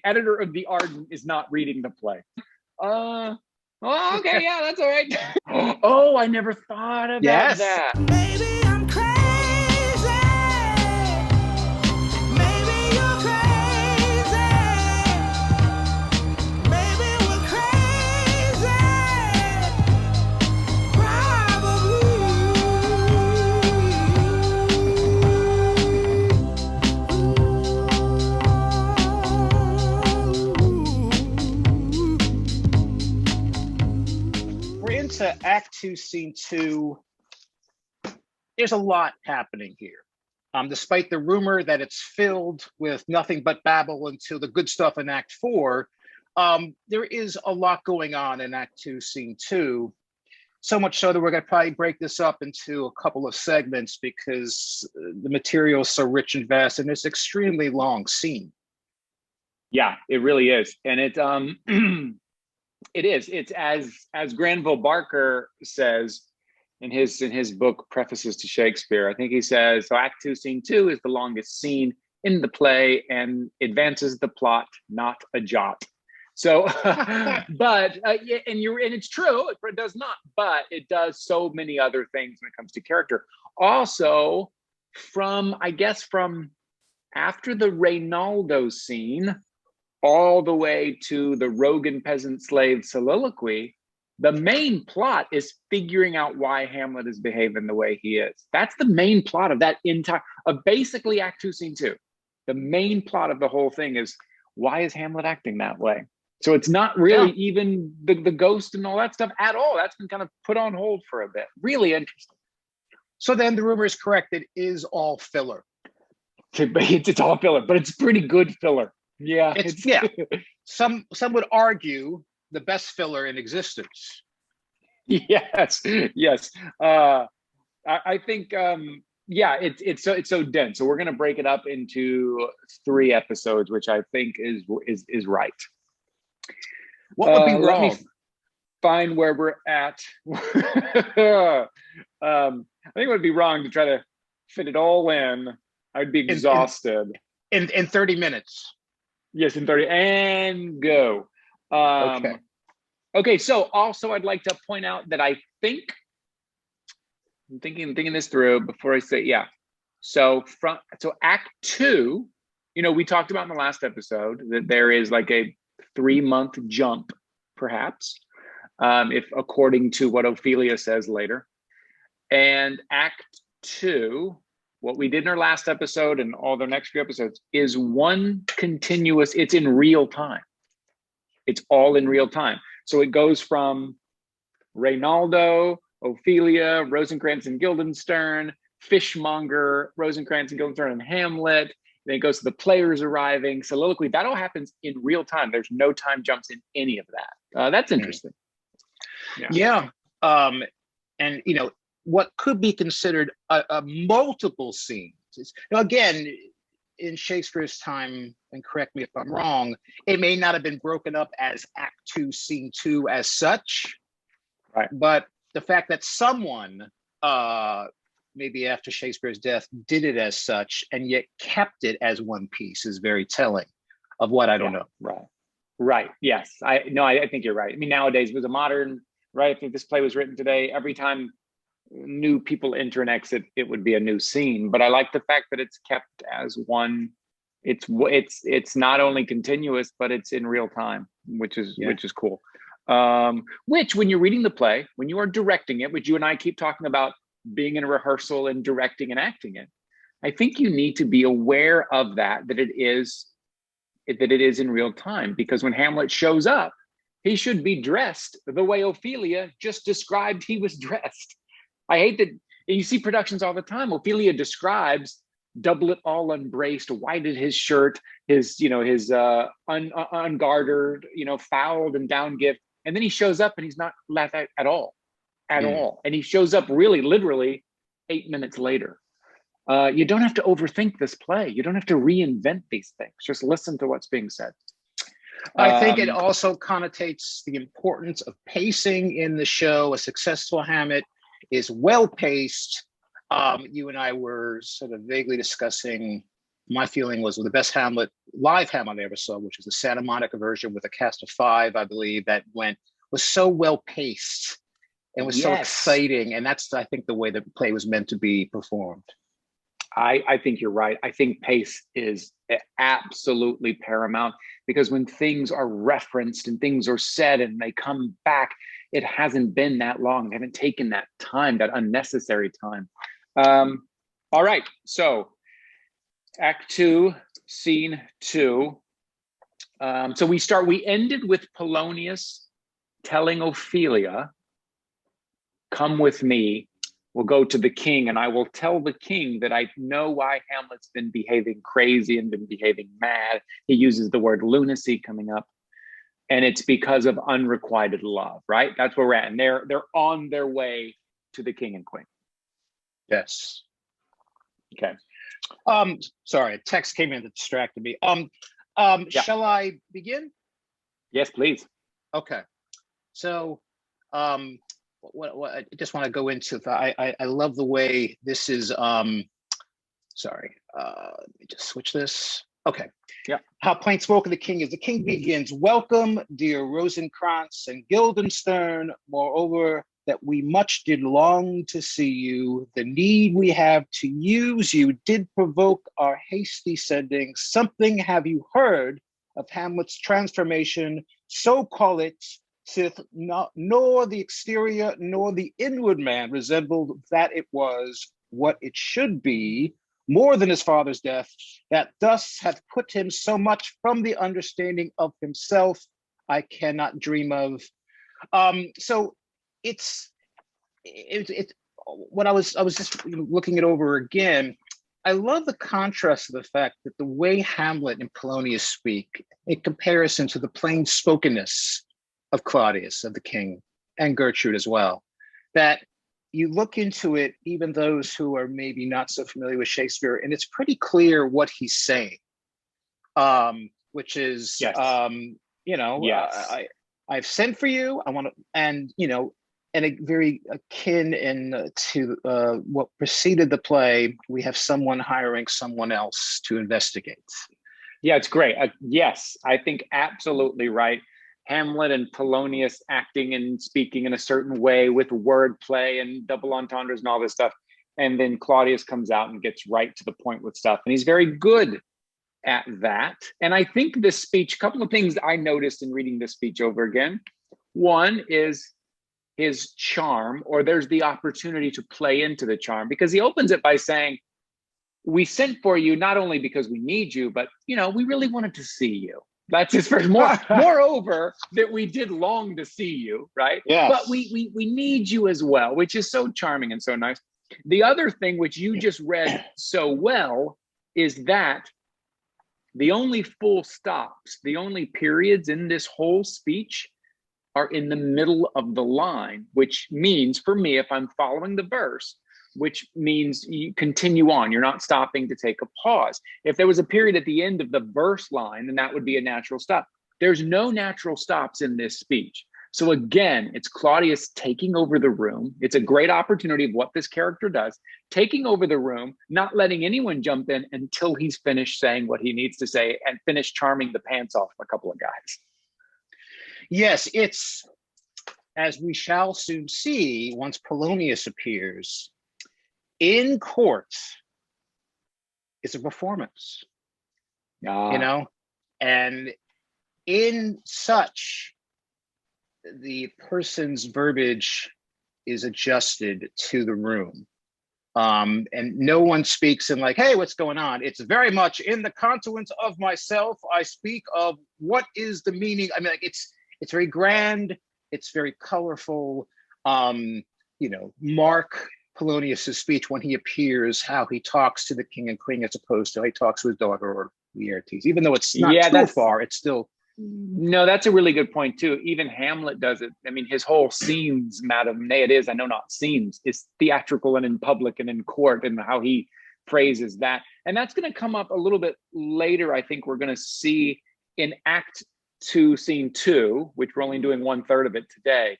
editor of the Arden is not reading the play. Oh, okay, yeah, that's all right. Oh, I never thought about that. Maybe I'm crazy. Maybe you're crazy. Maybe we're crazy. We're into Act 2, Scene 2. There's a lot happening here. Despite the rumor that it's filled with nothing but babble until the good stuff in Act 4, there is a lot going on in Act 2, Scene 2. So much so that we're going to probably break this up into a couple of segments because the material is so rich and vast, and it's extremely long scene. Yeah, it really is. And it it is. It's as Granville Barker says in his book Prefaces to Shakespeare. I think he says, so Act 2, Scene 2 is the longest scene in the play and advances the plot, not a jot. So, but yeah, and it's true, it does not, but it does so many other things when it comes to character. Also, from after the Reynaldo scene, all the way to the Rogan peasant slave soliloquy, the main plot is figuring out why Hamlet is behaving the way he is. That's the main plot of that of basically Act 2, Scene 2. The main plot of the whole thing is, why is Hamlet acting that way? So it's not really even the ghost and all that stuff at all. That's been kind of put on hold for a bit. Really interesting. So then the rumor is correct. It is all filler. It's all filler, but it's pretty good filler. Yeah. Yeah. Some would argue the best filler in existence. Yes. I think it's so dense. So we're going to break it up into 3 episodes, which I think is right. What would be wrong? Let me find where we're at. I think it would be wrong to try to fit it all in. I'd be exhausted. In 30 minutes. Yes, in 30, and go. Okay. So also, I'd like to point out that I'm thinking this through before I say, yeah. So Act 2, we talked about in the last episode that there is like a 3-month jump, perhaps, if according to what Ophelia says later. And Act 2, what we did in our last episode and all the next few episodes is one continuous, it's in real time. It's all in real time. So it goes from Reynaldo, Ophelia, Rosencrantz and Guildenstern, Fishmonger, Rosencrantz and Guildenstern, and Hamlet. Then it goes to the players arriving, soliloquy. That all happens in real time. There's no time jumps in any of that. That's interesting. Yeah. And, what could be considered a multiple scenes. Again, in Shakespeare's time, and correct me if I'm wrong, it may not have been broken up as Act 2, Scene 2 as such, right? But the fact that someone, maybe after Shakespeare's death, did it as such and yet kept it as one piece is very telling of what I don't know. Right. Yes. I think you're right. I mean, nowadays with a modern, right? If this play was written today, every time new people enter and exit, it would be a new scene. But I like the fact that it's kept as one. It's not only continuous, but it's in real time, which is cool. Which, when you're reading the play, when you are directing it, which you and I keep talking about being in a rehearsal and directing and acting it, I think you need to be aware of that it is in real time, because when Hamlet shows up, he should be dressed the way Ophelia just described he was dressed. I hate that you see productions all the time. Ophelia describes doublet all unbraced, whited his shirt, his ungartered, fouled and down gift. And then he shows up and he's not laughed at all. And he shows up really literally 8 minutes later. You don't have to overthink this play. You don't have to reinvent these things. Just listen to what's being said. I think it also connotates the importance of pacing in the show. A successful Hamlet is well paced. You and I were sort of vaguely discussing, my feeling was the best Hamlet, live Hamlet I ever saw, which is the Santa Monica version with a cast of 5, I believe, was so well paced and was so Yes. exciting. And that's, I think, the way the play was meant to be performed. I think you're right. I think pace is absolutely paramount, because when things are referenced and things are said and they come back, it hasn't been that long. They haven't taken that time, that unnecessary time. All right. So Act 2, Scene 2. So we ended with Polonius telling Ophelia, "Come with me. We'll go to the king, and I will tell the king that I know why Hamlet's been behaving crazy and been behaving mad." He uses the word lunacy coming up, and it's because of unrequited love, right? That's where we're at. And they're on their way to the king and queen. Yes. Okay. Sorry, a text came in that distracted me. Yeah. Shall I begin? Yes, please. Okay. So, what I just want to go into, I love the way this is, sorry, let me just switch this. Okay. Yeah. How plain spoken the king is. The king begins, "Welcome, dear Rosencrantz and Guildenstern. Moreover, that we much did long to see you. The need we have to use you did provoke our hasty sending. Something have you heard of Hamlet's transformation? So call it, sith nor the exterior nor the inward man resembled that it was what it should be, more than his father's death, that thus hath put him so much from the understanding of himself, I cannot dream of." So it's when I was just looking it over again, I love the contrast of the fact that the way Hamlet and Polonius speak in comparison to the plain spokenness of Claudius, of the king, and Gertrude as well, that you look into it, even those who are maybe not so familiar with Shakespeare, and it's pretty clear what he's saying, which is, Yes. Yes. I've sent for you. I want to, and and a very akin to what preceded the play. We have someone hiring someone else to investigate. Yeah, it's great. Yes, I think absolutely right. Hamlet and Polonius acting and speaking in a certain way with wordplay and double entendres and all this stuff. And then Claudius comes out and gets right to the point with stuff. And he's very good at that. And I think this speech, a couple of things I noticed in reading this speech over again. One is his charm, or there's the opportunity to play into the charm, because he opens it by saying, "We sent for you not only because we need you, but we really wanted to see you." That's his first. Moreover, that we did long to see you, right? Yes. But we need you as well, which is so charming and so nice. The other thing which you just read so well is that the only full stops, the only periods in this whole speech are in the middle of the line, which means, for me, if I'm following the verse, which means you continue on. You're not stopping to take a pause. If there was a period at the end of the verse line, then that would be a natural stop. There's no natural stops in this speech. So again, it's Claudius taking over the room. It's a great opportunity of what this character does, taking over the room, not letting anyone jump in until he's finished saying what he needs to say and finish charming the pants off a couple of guys. Yes, it's, as we shall soon see once Polonius appears, in court, it's a performance, and in such, the person's verbiage is adjusted to the room. And no one speaks in like, "Hey, what's going on?" It's very much in the continuance of myself. I speak of what is the meaning. I mean, like, it's very grand. It's very colorful. Mark Polonius's speech when he appears, how he talks to the king and queen as opposed to how he talks to his daughter or Laertes. Even though it's not too far, it's still. No, that's a really good point too. Even Hamlet does it. I mean, his whole scenes, Madam, nay, it is, I know not scenes, is theatrical and in public and in court, and how he phrases that. And that's going to come up a little bit later. I think we're going to see in Act 2, Scene 2, which we're only doing 1/3 of it today.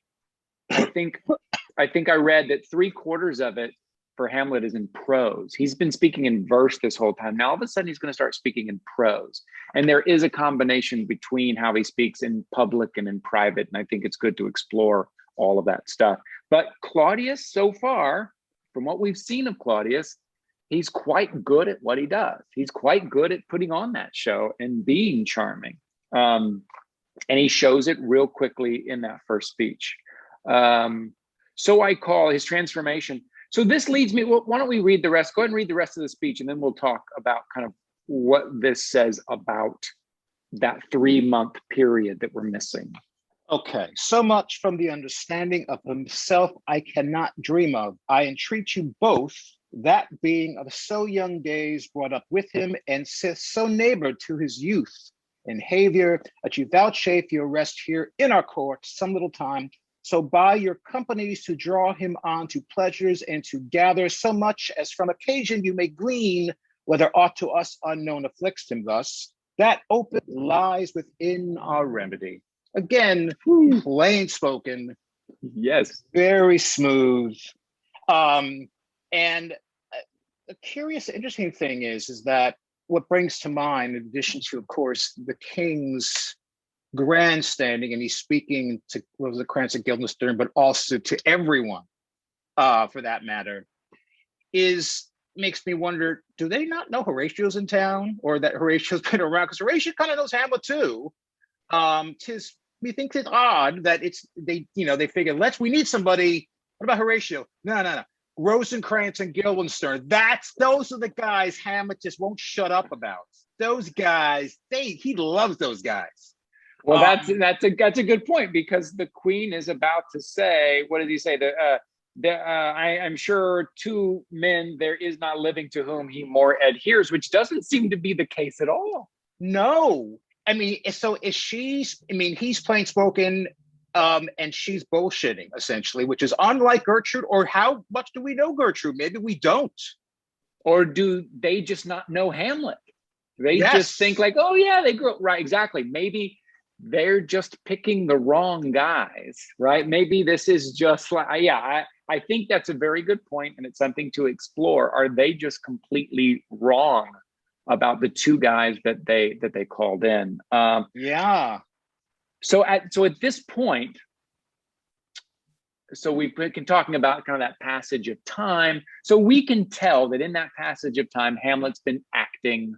I think I read that 3/4 of it for Hamlet is in prose. He's been speaking in verse this whole time. Now all of a sudden he's going to start speaking in prose. And there is a combination between how he speaks in public and in private. And I think it's good to explore all of that stuff. But Claudius, so far, from what we've seen of Claudius, he's quite good at what he does. He's quite good at putting on that show and being charming. And he shows it real quickly in that first speech. So I call his transformation. So this leads me, well, why don't we read the rest? Go ahead and read the rest of the speech, and then we'll talk about kind of what this says about that 3-month period that we're missing. Okay, so much from the understanding of himself I cannot dream of. I entreat you both, that being of so young days brought up with him, and so neighbor to his youth and behavior, that you vouchsafe your rest here in our court some little time, so by your companies to draw him on to pleasures and to gather so much as from occasion you may glean, whether aught to us unknown afflicts him thus, that open lies within our remedy. Again, plain spoken. Yes. Very smooth. And a curious, interesting thing is that what brings to mind, in addition to, of course, the king's grandstanding, and he's speaking to Rosencrantz and Guildenstern, but also to everyone, for that matter, makes me wonder: do they not know Horatio's in town, or that Horatio's been around? Because Horatio kind of knows Hamlet too. We think it's odd that they figure we need somebody. What about Horatio? No. Rosencrantz and Guildenstern. Those are the guys Hamlet just won't shut up about. Those guys, he loves those guys. Well, that's a good point, because the queen is about to say, what did he say? I'm sure 2 men there is not living to whom he more adheres, which doesn't seem to be the case at all. No, I mean, so is he's plain spoken, and she's bullshitting essentially, which is unlike Gertrude. Or how much do we know Gertrude? Maybe we don't. Or do they just not know Hamlet? They just think like, oh yeah, they grew up right. Exactly. Maybe they're just picking the wrong guys, right? Maybe this is just like, I think that's a very good point, and it's something to explore. Are they just completely wrong about the 2 guys that they called in? So at this point, so we've been talking about kind of that passage of time. So we can tell that in that passage of time, Hamlet's been acting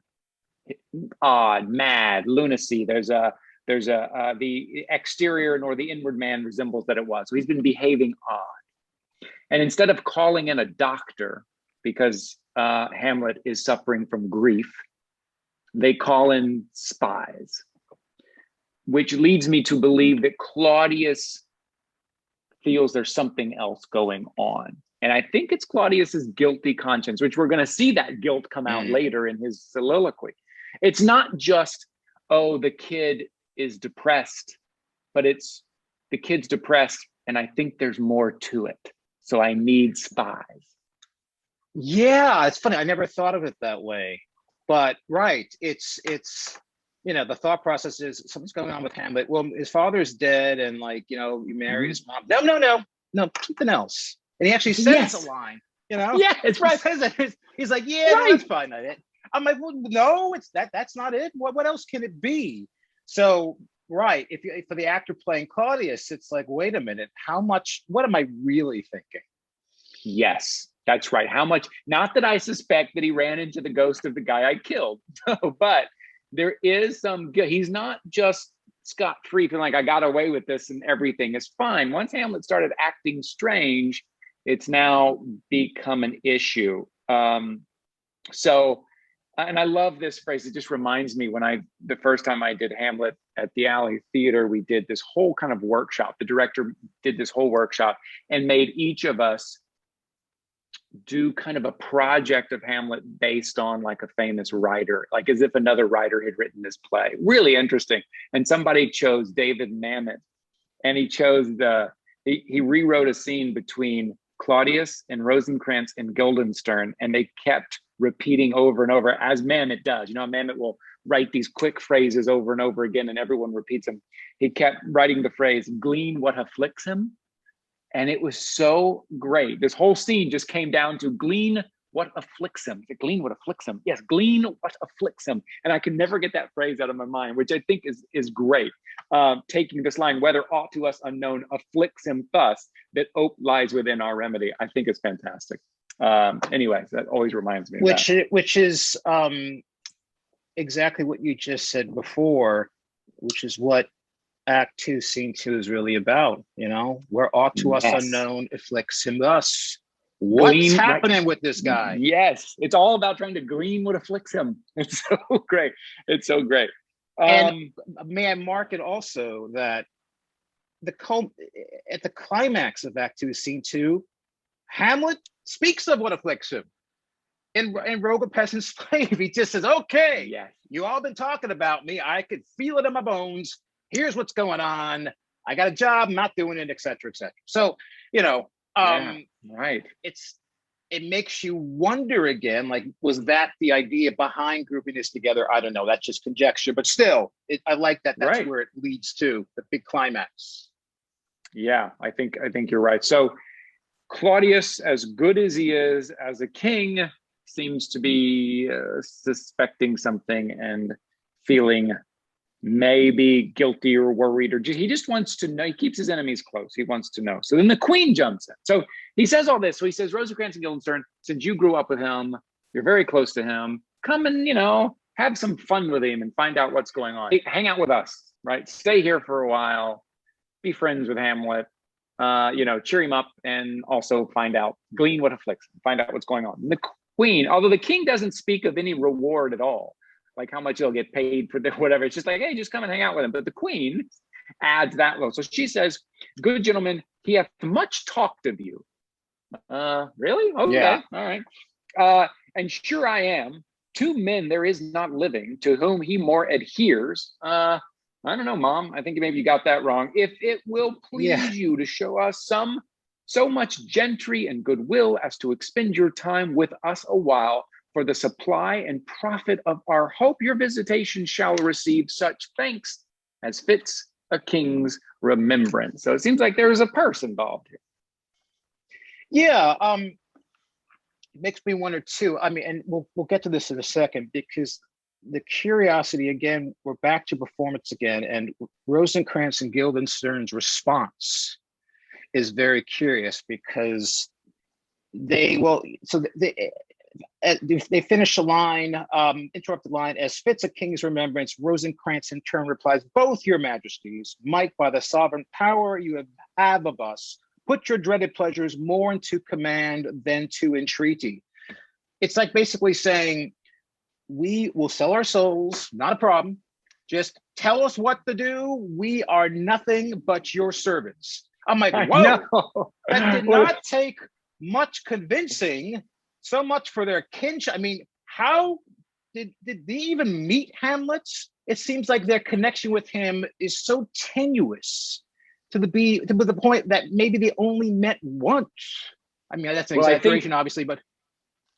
odd, mad, lunacy. The exterior nor the inward man resembles that it was. So he's been behaving odd. And instead of calling in a doctor, because Hamlet is suffering from grief, they call in spies, which leads me to believe that Claudius feels there's something else going on. And I think it's Claudius's guilty conscience, which we're going to see that guilt come out later in his soliloquy. It's not just, oh, the kid is depressed, but it's the kid's depressed, and I think there's more to it. So I need spies. Yeah, it's funny. I never thought of it that way. But right, it's the thought process is something's going on with Hamlet. Well, his father's dead, and you marry his mom. No, something else. And he actually says a line. Yeah, it's right. He's like, yeah, right. No, that's probably not it. I'm like, well, no, it's that's not it. What else can it be? So, right, if for the actor playing Claudius, it's like, wait a minute, what am I really thinking? Yes, that's right. How much, not that I suspect that he ran into the ghost of the guy I killed, but there is he's not just scot-free, feeling like I got away with this and everything is fine. Once Hamlet started acting strange, it's now become an issue. And I love this phrase. It just reminds me the first time I did Hamlet at the Alley Theater, we did this whole kind of workshop. The director did this whole workshop and made each of us do kind of a project of Hamlet based on like a famous writer, like as if another writer had written this play. Really interesting. And somebody chose David Mamet, and he chose he rewrote a scene between Claudius and Rosencrantz and Guildenstern, and they kept repeating over and over, as Mamet does. Mamet will write these quick phrases over and over again, and everyone repeats them. He kept writing the phrase, "Glean what afflicts him." And it was so great. This whole scene just came down to glean what afflicts him. Glean what afflicts him. Yes, glean what afflicts him. And I can never get that phrase out of my mind, which I think is great. Taking this line, whether aught to us unknown afflicts him thus, that hope lies within our remedy. I think it's fantastic. Anyways, that always reminds me of that. Which is exactly what you just said before, which is what Act 2, Scene 2 is really about. You know, where aught to us Yes. unknown afflicts him thus. What's Glean, happening right? with this guy? Yes, it's all about trying to glean what afflicts him. It's so great. It's so great. And may I mark it also that at the climax of Act 2, Scene 2, Hamlet speaks of what afflicts him. In Rogue a Peasant Slave, he just says, okay, yes, you all been talking about me. I could feel it in my bones. Here's what's going on. I got a job, I'm not doing it, et cetera, et cetera. So, you know, yeah, right. it makes you wonder again, like, was that the idea behind grouping this together? I don't know. That's just conjecture, but still, I like that. That's Right. where it leads to the big climax. Yeah, I think you're right. So Claudius, as good as he is as a king, seems to be suspecting something and feeling maybe guilty or worried, or he just wants to know. He keeps his enemies close. He wants to know. So then the queen jumps in. So he says all this. So he says, Rosencrantz and Guildenstern, since you grew up with him, you're very close to him, come and, have some fun with him and find out what's going on. Hang out with us, right? Stay here for a while, be friends with Hamlet, cheer him up, and also glean what afflicts him, find out what's going on. And the queen, although the king doesn't speak of any reward at all, like how much he'll get paid for whatever. It's just like, hey, just come and hang out with him. But the queen adds that low. So she says, good gentleman, he hath much talked of you. Really? Okay, Yeah. all right. And sure I am. 2 men there is not living to whom he more adheres. I don't know, Mom. I think maybe you got that wrong. If it will please you to show us so much gentry and goodwill as to expend your time with us a while, for the supply and profit of our hope, your visitation shall receive such thanks as fits a king's remembrance. So it seems like there is a purse involved here. Yeah, it makes me wonder too. I mean, and we'll get to this in a second, because the curiosity again, we're back to performance again, and Rosencrantz and Guildenstern's response is very curious, because they finish the line, interrupt the line, as fits a king's remembrance. Rosencrantz in turn replies, both your majesties might, by the sovereign power you have of us, put your dreaded pleasures more into command than to entreaty. It's like basically saying, we will sell our souls, not a problem. Just tell us what to do. We are nothing but your servants. I'm like, whoa, that did not take much convincing. So much for their kinship. I mean, how did they even meet Hamlet? It seems like their connection with him is so tenuous to the point that maybe they only met once. I mean, that's an exaggeration, obviously, but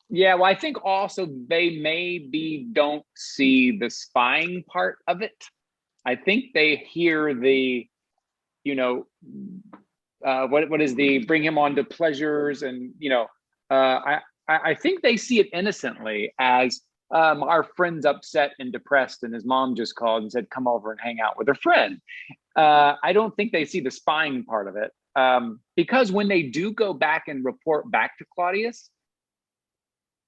yeah, well, I think also they maybe don't see the spying part of it. I think they hear the, what is the bring him on to pleasures, and I think they see it innocently as our friend's upset and depressed, and his mom just called and said, come over and hang out with her friend. I don't think they see the spying part of it, because when they do go back and report back to Claudius,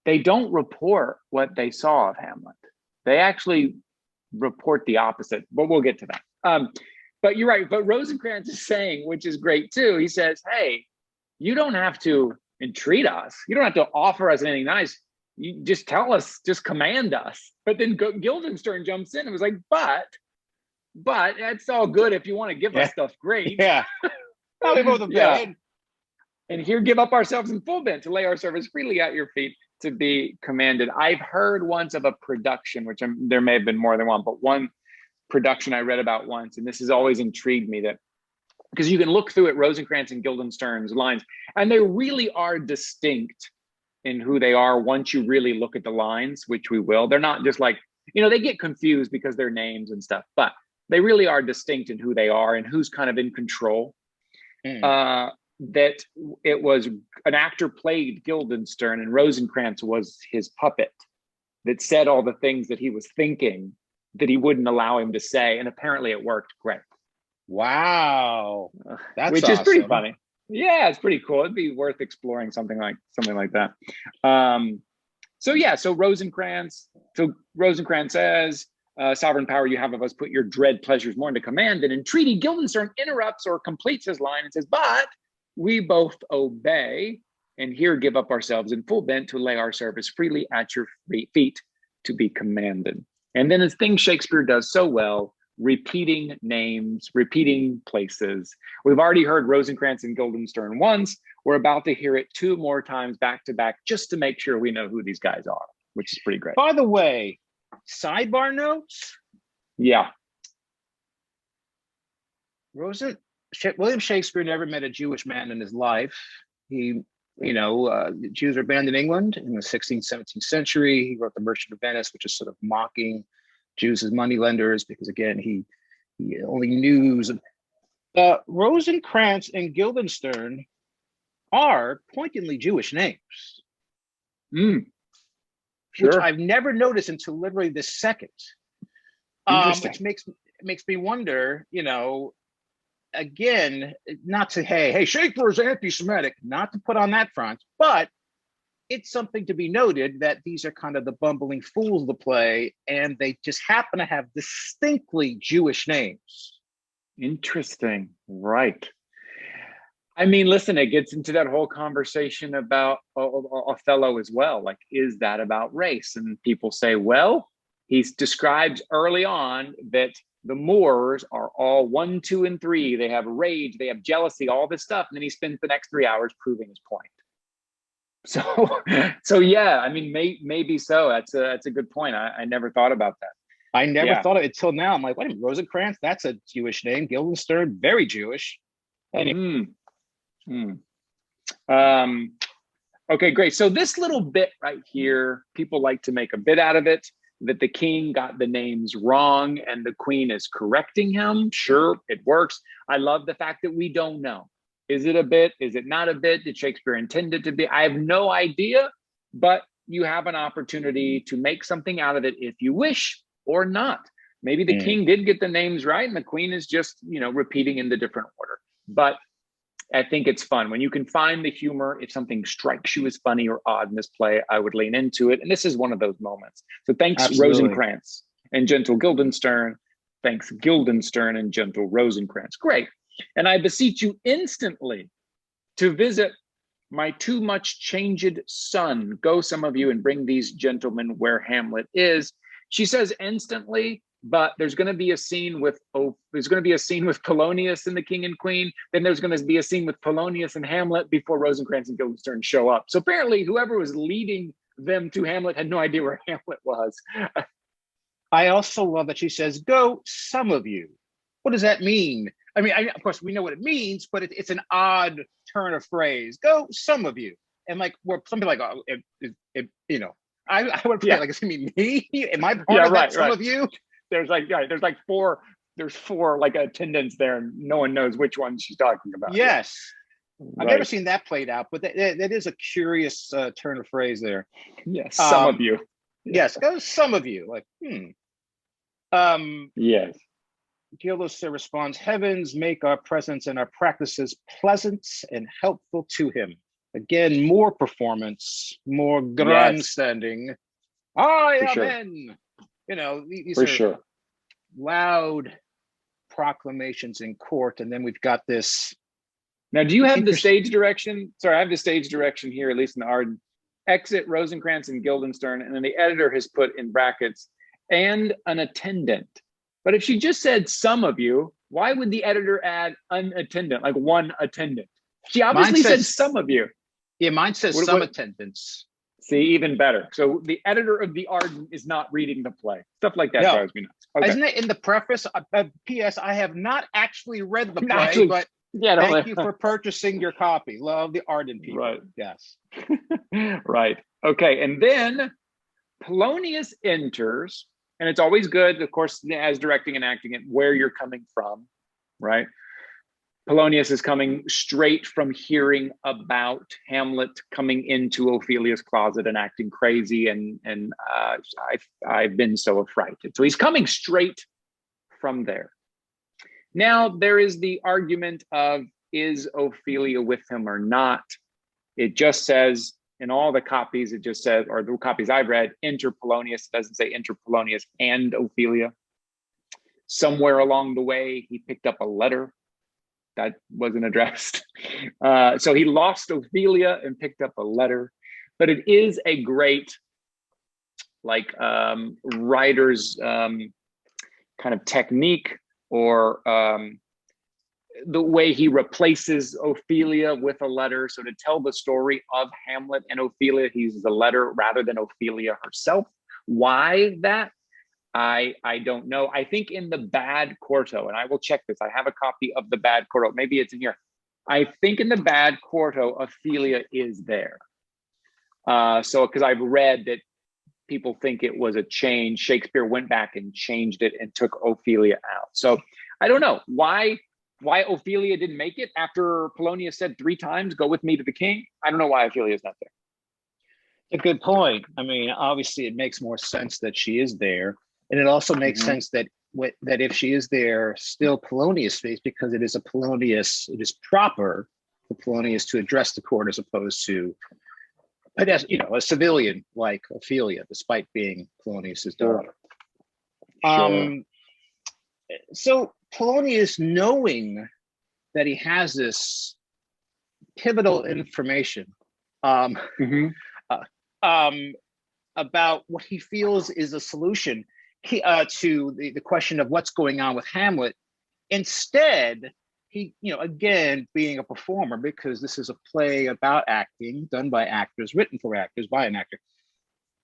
they don't report what they saw of Hamlet. They actually report the opposite, but we'll get to that. But you're right. But Rosencrantz is saying, which is great too, he says, hey, you don't have to entreat us. You don't have to offer us anything nice. You just tell us, just command us. But then Guildenstern jumps in and was like, but that's all good if you want to give us stuff, great. Yeah. And here give up ourselves in full bent to lay our service freely at your feet to be commanded. I've heard once of a production, which there may have been more than one, but one production I read about once, and this has always intrigued me, that because you can look through at Rosencrantz and Guildenstern's lines, and they really are distinct in who they are once you really look at the lines, which we will. They're not just like, they get confused because they're names and stuff, but they really are distinct in who they are and who's kind of in control. that it was an actor played Guildenstern and Rosencrantz was his puppet that said all the things that he was thinking that he wouldn't allow him to say. And apparently it worked great. Wow. That's which is pretty awesome. funny. Yeah, it's pretty cool. It'd be worth exploring something like that. So Rosencrantz. So Rosencrantz says, "Sovereign power you have of us, put your dread pleasures more into command than entreaty." Guildenstern interrupts or completes his line and says, "But we both obey, and here give up ourselves in full bent to lay our service freely at your feet to be commanded." And then, as things Shakespeare does so well, repeating names, repeating places. We've already heard Rosencrantz and Guildenstern once. We're about to hear it 2 more times back to back just to make sure we know who these guys are, which is pretty great. By the way, sidebar notes. Yeah. William Shakespeare never met a Jewish man in his life. He, Jews were banned in England in the 16th, 17th century. He wrote The Merchant of Venice, which is sort of mocking Jews as moneylenders because, again, he only knew. Rosencrantz and Guildenstern are pointedly Jewish names, which I've never noticed until literally this second. Which makes me wonder, again, not to hey, Shakespeare is anti-Semitic, not to put on that front, but it's something to be noted that these are kind of the bumbling fools of the play, and they just happen to have distinctly Jewish names. Interesting. Right. I mean, listen, it gets into that whole conversation about Othello as well. Like, is that about race? And people say, well, he describes early on that the Moors are all 1, 2, and 3. They have rage, they have jealousy, all this stuff. And then he spends the next 3 hours proving his point. So yeah, I mean, maybe so. That's a good point. I never thought about that. I never thought of it until now. I'm like, wait a minute, Rosencrantz, that's a Jewish name. Guildenstern, very Jewish. Anyway. Okay, great. So this little bit right here, people like to make a bit out of it, that the king got the names wrong and the queen is correcting him. Sure, it works. I love the fact that we don't know. Is it a bit? Is it not a bit? Did Shakespeare intend it to be? I have no idea, but you have an opportunity to make something out of it if you wish or not. Maybe the king did get the names right and the queen is just, repeating in the different order. But I think it's fun. When you can find the humor, if something strikes you as funny or odd in this play, I would lean into it. And this is one of those moments. So thanks, Absolutely. Rosencrantz and gentle Guildenstern. Thanks, Guildenstern and gentle Rosencrantz. Great. And I beseech you instantly to visit my too much changed son. Go, some of you, and bring these gentlemen where Hamlet is. She says instantly, but there's going to be a scene with Polonius and the king and queen. Then there's going to be a scene with Polonius and Hamlet before Rosencrantz and Guildenstern show up. So apparently, whoever was leading them to Hamlet had no idea where Hamlet was. I also love that she says, "Go, some of you." What does that mean? I mean, of course, we know what it means, but it's an odd turn of phrase. Go, some of you. And like, where some people are like, I would play like, it's gonna be me. Am I part of that? Some of you. There's four like attendants there, and no one knows which one she's talking about. Yes, right. I've never seen that played out, but that is a curious turn of phrase there. Yes, some of you. Yes, go, some of you. Like, Yes. Guildenstern responds, "Heavens make our presence and our practices pleasant and helpful to him." Again, more performance, more grandstanding. Amen. These are loud proclamations in court, and then we've got this. Now, do you have the stage direction? Sorry, I have the stage direction here, at least in the Arden. Exit Rosencrantz and Guildenstern, and then the editor has put in brackets, and an attendant. But if she just said some of you, why would the editor add an attendant, like one attendant? She obviously said some of you. Yeah, mine says some attendants. See, even better. So the editor of the Arden is not reading the play. Stuff like that drives me nuts. Okay. Isn't it in the preface? P.S. I have not actually read the play, but thank you for purchasing your copy. Love the Arden people. Right. Yes. Right. Okay. And then Polonius enters, and it's always good, of course, as directing and acting it, where you're coming from, right? Polonius is coming straight from hearing about Hamlet coming into Ophelia's closet and acting crazy, and I've been so affrighted. So he's coming straight from there. Now there is the argument of, is Ophelia with him or not? It just says in all the copies, it just says, or the copies I've read, enter Polonius. It doesn't say enter Polonius and Ophelia. Somewhere along the way, he picked up a letter that wasn't addressed. So he lost Ophelia and picked up a letter. But it is a great, like, writer's kind of technique, or the way he replaces Ophelia with a letter. So to tell the story of Hamlet and Ophelia, he uses a letter rather than Ophelia herself. Why that? I don't know. I think in the Bad Quarto, and I will check this, I have a copy of the Bad Quarto, maybe it's in here. I think in the Bad Quarto, Ophelia is there. So, because I've read that people think it was a change. Shakespeare went back and changed it and took Ophelia out. So I don't know why Ophelia didn't make it after Polonius said 3 times, go with me to the king. I don't know why Ophelia is not there. A good point. I mean, obviously it makes more sense that she is there. And it also makes sense that that if she is there, still Polonius stays, because it is a Polonius, it is proper for Polonius to address the court as opposed to, a civilian like Ophelia, despite being Polonius's daughter. Sure. So Polonius, knowing that he has this pivotal information about what he feels is a solution to the question of what's going on with Hamlet, instead, he, again, being a performer, because this is a play about acting, done by actors, written for actors, by an actor,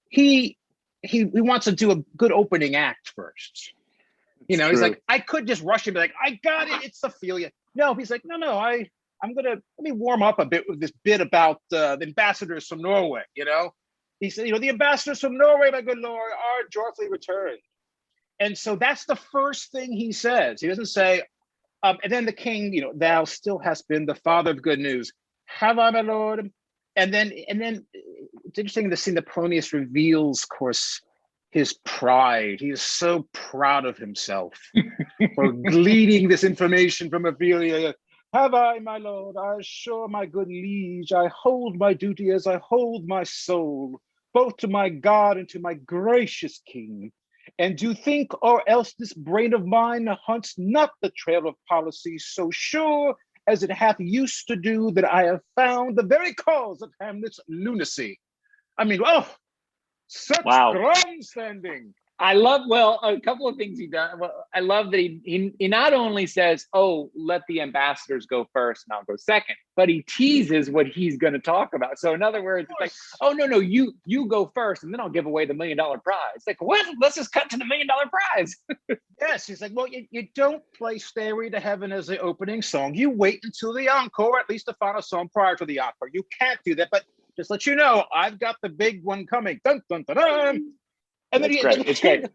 he wants to do a good opening act first. He's like, I could just rush and be like, I got it, it's Ophelia. No, he's like, no, let me warm up a bit with this bit about the ambassadors from Norway. He said, the ambassadors from Norway, my good lord, are joyfully returned. And so that's the first thing he says. He doesn't say, and then the king, thou still hast been the father of good news. Have I, my lord? And then it's interesting to see that Polonius reveals, of course, his pride. He is so proud of himself for gleaning this information from Ophelia. Have I, my lord? I assure my good liege, I hold my duty as I hold my soul, both to my God and to my gracious king. And do think, or else this brain of mine hunts not the trail of policy so sure as it hath used to do, that I have found the very cause of Hamlet's lunacy. I mean, such grandstanding. I love, a couple of things he does. Well, I love that he not only says, oh, let the ambassadors go first and I'll go second, but he teases what he's going to talk about. So in other words, it's like, oh, no, you go first and then I'll give away the $1 million prize. It's like, what? Let's just cut to the $1 million prize. Yes, he's like, well, you don't play Stairway to Heaven as the opening song. You wait until the encore, at least the final song prior to the encore. You can't do that, but just let you know, I've got the big one coming. Dun, dun, dun, dun. And then it's great.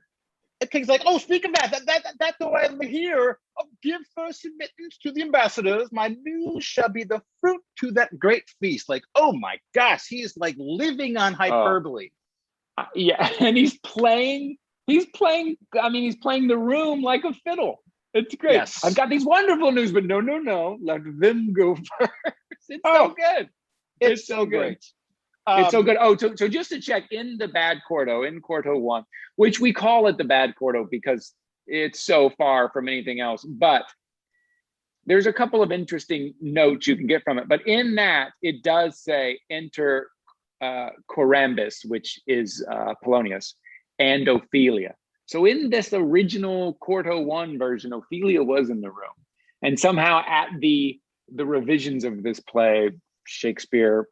The king's like, oh, speak of that do I hear. Oh, give first admittance to the ambassadors. My news shall be the fruit to that great feast. Like, oh my gosh, he is like living on hyperbole. Yeah, and he's playing the room like a fiddle. It's great. Yes. I've got these wonderful news, but no, let them go first. It's so good. It's so great. It's so good. Oh, so just to check, in the Bad Quarto, in Quarto 1, which we call it the Bad Quarto because it's so far from anything else, but there's a couple of interesting notes you can get from it. But in that, it does say enter Corambus, which is Polonius, and Ophelia. So in this original Quarto 1 version, Ophelia was in the room. And somehow at the revisions of this play, Shakespeare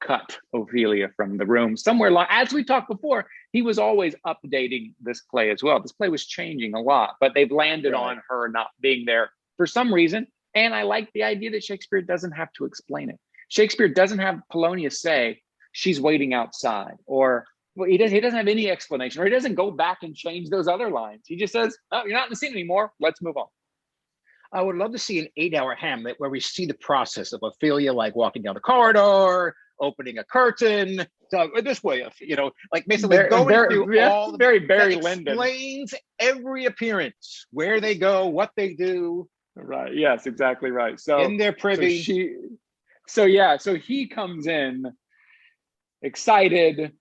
cut Ophelia from the room somewhere along. As we talked before, he was always updating this play as well. This play was changing a lot, but they've landed on her not being there for some reason. And I like the idea that Shakespeare doesn't have to explain it. Shakespeare doesn't have Polonius say she's waiting outside, or he doesn't have any explanation, or he doesn't go back and change those other lines. He just says, oh, you're not in the scene anymore. Let's move on. I would love to see an 8-hour Hamlet where we see the process of Ophelia, like walking down the corridor, opening a curtain, so this way, like basically Very, going very, through yeah, all very that Barry Lyndon. explains every appearance, where they go, what they do, Right. Yes, exactly right. in their So privy. she, so yeah, so he comes in excited.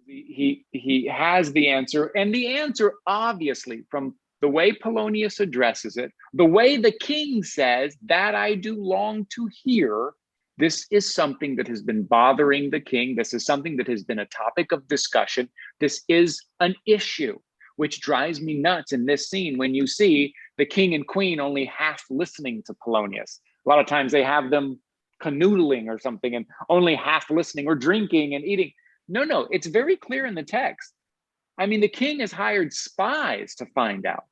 He has the answer, and the answer, obviously, from the way Polonius addresses it, the way the king says, that I do long to hear. This is something that has been bothering the king. This is something that has been a topic of discussion. This is an issue, which drives me nuts in this scene when you see the king and queen only half listening to Polonius. A lot of times they have them canoodling or something and only half listening, or drinking and eating. No, it's very clear in the text. I mean, the king has hired spies to find out.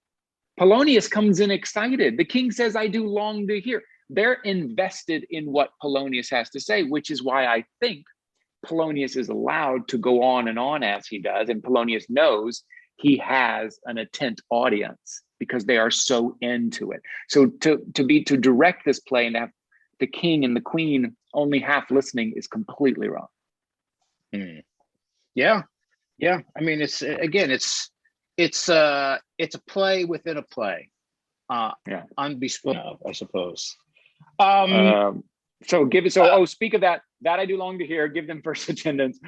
Polonius comes in excited. The king says, I do long to hear. They're invested in what Polonius has to say, which is why I think Polonius is allowed to go on and on as he does. And Polonius knows he has an attent audience because they are so into it. So to direct this play and have the king and the queen only half listening is completely wrong. Yeah. I mean, it's a play within a play. Unbespoken of, I suppose. Speak of that I do long to hear. Give them first attendance.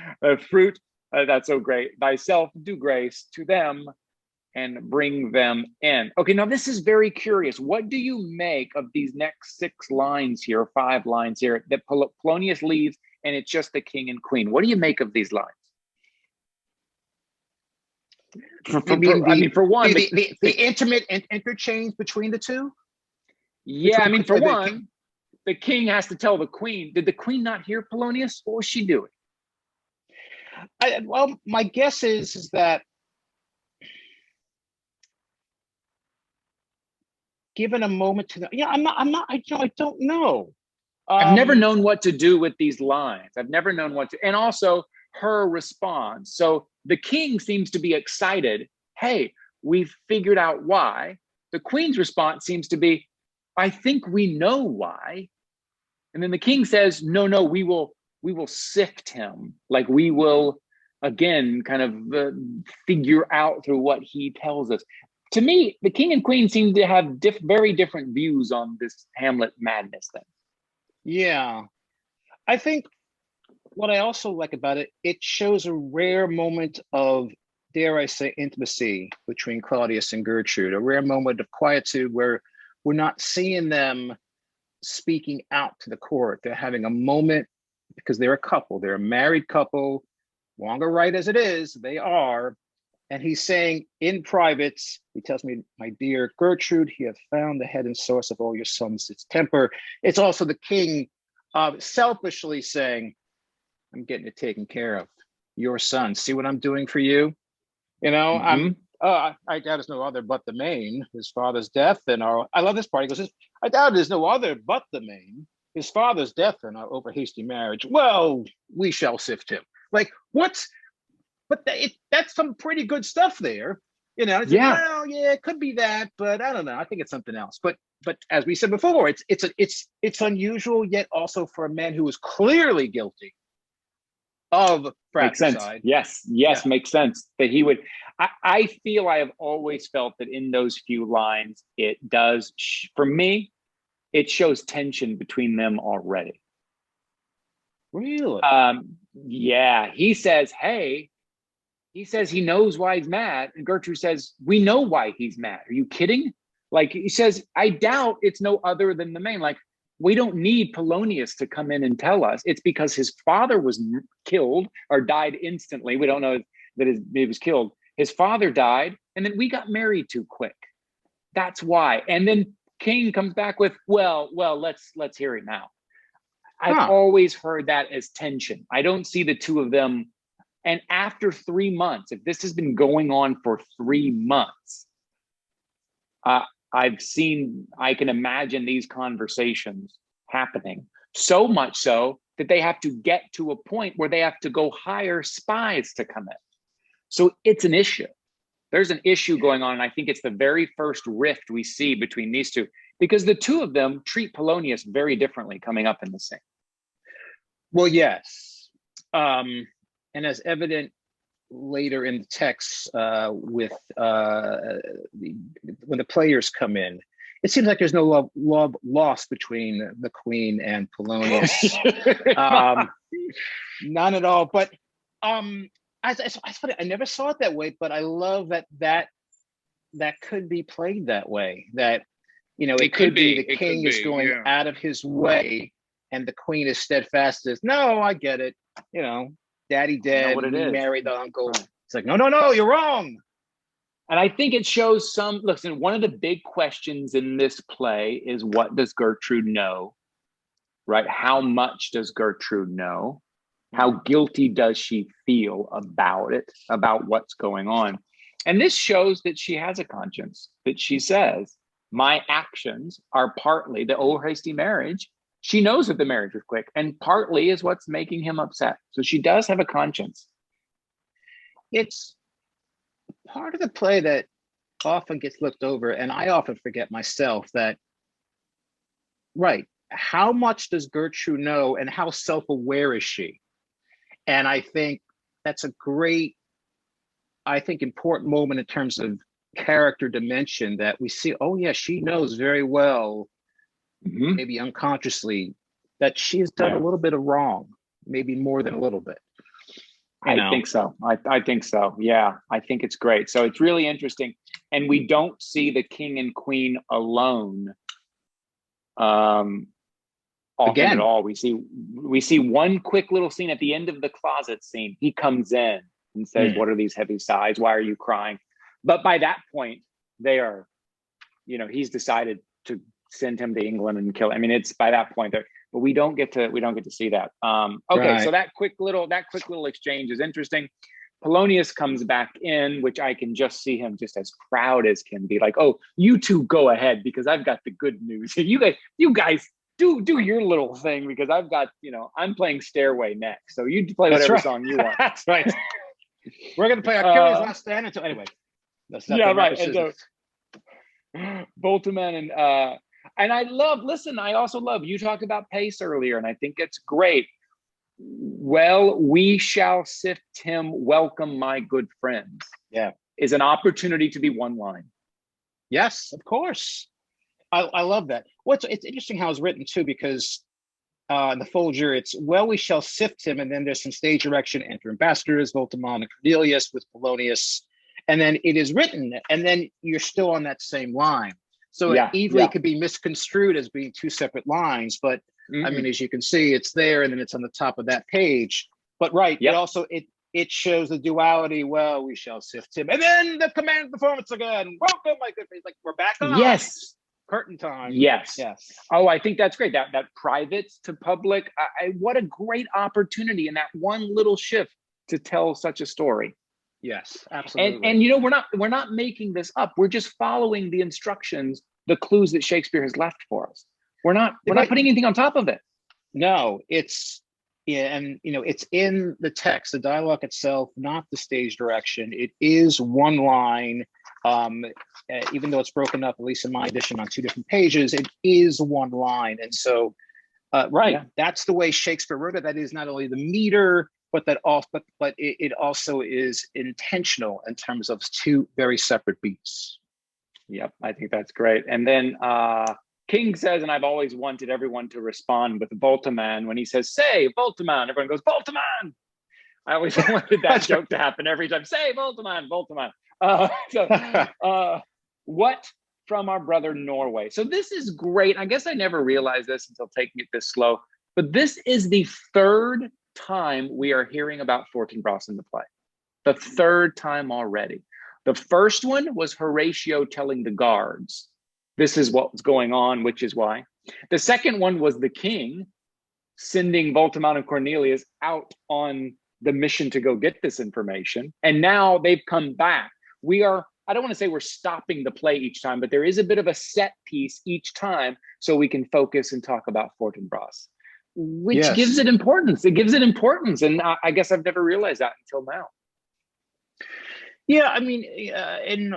Fruit, that's so great. Thyself do grace to them and bring them in. Okay, now this is very curious. What do you make of these next 6 lines here, 5 lines here that Polonius leaves, and it's just the king and queen? What do you make of these lines? For one, the intimate interchange between the two. Yeah, I mean, for one, the king has to tell the queen. Did the queen not hear Polonius? What was she doing? Well, my guess is that given a moment to, I don't know. I've never known what to do with these lines. I've never known what to, and also her response. So the king seems to be excited. Hey, we've figured out why. The queen's response seems to be, I think we know why. And then the king says, no, we will sift him. Like we will, again, kind of figure out through what he tells us. To me, the king and queen seem to have very different views on this Hamlet madness thing. Yeah. I think what I also like about it, it shows a rare moment of, dare I say, intimacy between Claudius and Gertrude, a rare moment of quietude where we're not seeing them speaking out to the court. They're having a moment because they're a couple. They're a married couple, wrong or right as it is, they are. And he's saying in private, he tells me, my dear Gertrude, he hath found the head and source of all your sons' temper. It's also the king selfishly saying, I'm getting it taken care of. Your son, see what I'm doing for you? I doubt it's no other but the main, his father's death and our, I love this part. He goes, I doubt it is no other but the main, his father's death and our over hasty marriage. Well, we shall sift him. Like, that's some pretty good stuff there. Yeah. Well, yeah, it could be that, but I don't know. I think it's something else. But as we said before, it's unusual, yet also for a man who is clearly guilty of fratricide. Yes, yeah. Makes sense that he would. I feel I have always felt that in those few lines, it does, for me, it shows tension between them already. Really? Yeah, he says, hey, he knows why he's mad. And Gertrude says, we know why he's mad. Are you kidding? Like, he says, I doubt it's no other than the main. Like, we don't need Polonius to come in and tell us. It's because his father was killed or died instantly. We don't know that he was killed. His father died, and then we got married too quick. That's why. And then King comes back with, well, let's hear it now. I've always heard that as tension. I don't see the two of them. And after 3 months, if this has been going on for 3 months, I can imagine these conversations happening, so much so that they have to get to a point where they have to go hire spies to come in. So it's an issue. There's an issue going on. And I think it's the very first rift we see between these two. because the two of them treat Polonius very differently coming up in the scene. Well, yes. And as evident later in the text with when the players come in, it seems like there's no love lost between the Queen and Polonius. None at all. But it's funny, I never saw it that way, but I love that could be played that way. That, it could be the king is going out of his way and the queen is steadfast as, no, I get it. Daddy dead, what it we is. married the uncle. It's like, no, you're wrong. And I think it shows listen, one of the big questions in this play is, what does Gertrude know? Right? How much does Gertrude know? How guilty does she feel about it, about what's going on? And this shows that she has a conscience, that she says, my actions are partly the over hasty marriage. She knows that the marriage was quick, and partly is what's making him upset. So she does have a conscience. It's part of the play that often gets looked over, and I often forget myself that, right, how much does Gertrude know and how self-aware is she? And I think that's a great, important moment in terms of character dimension, that we see, oh yeah, she knows very well, maybe unconsciously, that she has done a little bit of wrong, maybe more than a little bit. I think so. I think so. Yeah, I think it's great. So it's really interesting. And we don't see the king and queen alone often at all. We see one quick little scene at the end of the closet scene. He comes in and says, what are these heavy sighs? Why are you crying? But by that point, they are, he's decided to send him to England and kill him. I mean, it's by that point there, but we don't get to see that. Okay, right. So that quick little exchange is interesting. Polonius comes back in, which I can just see him just as proud as can be, like, oh, you two go ahead because I've got the good news. You guys do your little thing because I've got, I'm playing Stairway next. So you play whatever song you want. That's right. We're going to play Achilles' Last Stand until, anyway. That's not right. And so, Boltaman and I also love, you talked about pace earlier, and I think it's great. Well, we shall sift him, welcome my good friends. Yeah. Is an opportunity to be one line. Yes, of course. I love that. It's interesting how it's written too, because in the Folger, it's, well, we shall sift him, and then there's some stage direction, enter ambassadors, Voltimand and Cornelius with Polonius, and then it is written, and then you're still on that same line. So it easily could be misconstrued as being two separate lines, but I mean, as you can see, it's there, and then it's on the top of that page. But it also it shows the duality. Well, we shall sift him, and then the command performance again. Welcome, my good friends. Like, we're back on. Yes. Curtain time. Yes. Oh, I think that's great. That private to public. What a great opportunity in that one little shift to tell such a story. Yes, absolutely. And we're not making this up. We're just following the instructions, the clues that Shakespeare has left for us. We're not putting anything on top of it. No, it's it's in the text, the dialogue itself, not the stage direction. It is one line. Even though it's broken up, at least in my edition, on two different pages, it is one line. And so, that's the way Shakespeare wrote it. That is not only the meter, but it also is intentional in terms of two very separate beats. Yep, I think that's great. And then King says, and I've always wanted everyone to respond with Voltimand when he says, say Voltimand, everyone goes, Voltimand. I always wanted that joke to happen every time. Say Voltimand, Voltimand. What from our brother Norway? So this is great. I guess I never realized this until taking it this slow, but this is the third time we are hearing about Fortinbras in the play. The third time already. The first one was Horatio telling the guards, this is what's going on, which is why. The second one was the king sending Voltimand and Cornelius out on the mission to go get this information. And now they've come back. I don't want to say we're stopping the play each time, but there is a bit of a set piece each time so we can focus and talk about Fortinbras, which gives it importance. It gives it importance. And I guess I've never realized that until now. Yeah, I mean, in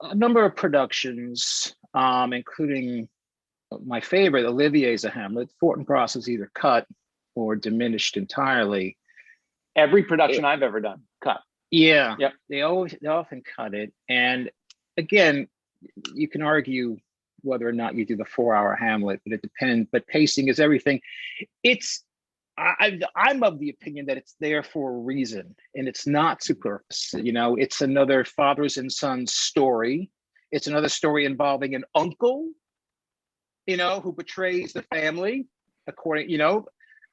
a number of productions, including my favorite, Olivier's a Hamlet. Fortinbras is either cut or diminished entirely. Every production I've ever done, cut. Yeah, Yep. they often cut it. And again, you can argue whether or not you do the 4 hour Hamlet, but it depends. But pacing is everything. It's I'm of the opinion that it's there for a reason, and it's not superfluous. You know, it's another fathers and sons story. It's another story involving an uncle, you know, who betrays the family, according, you know,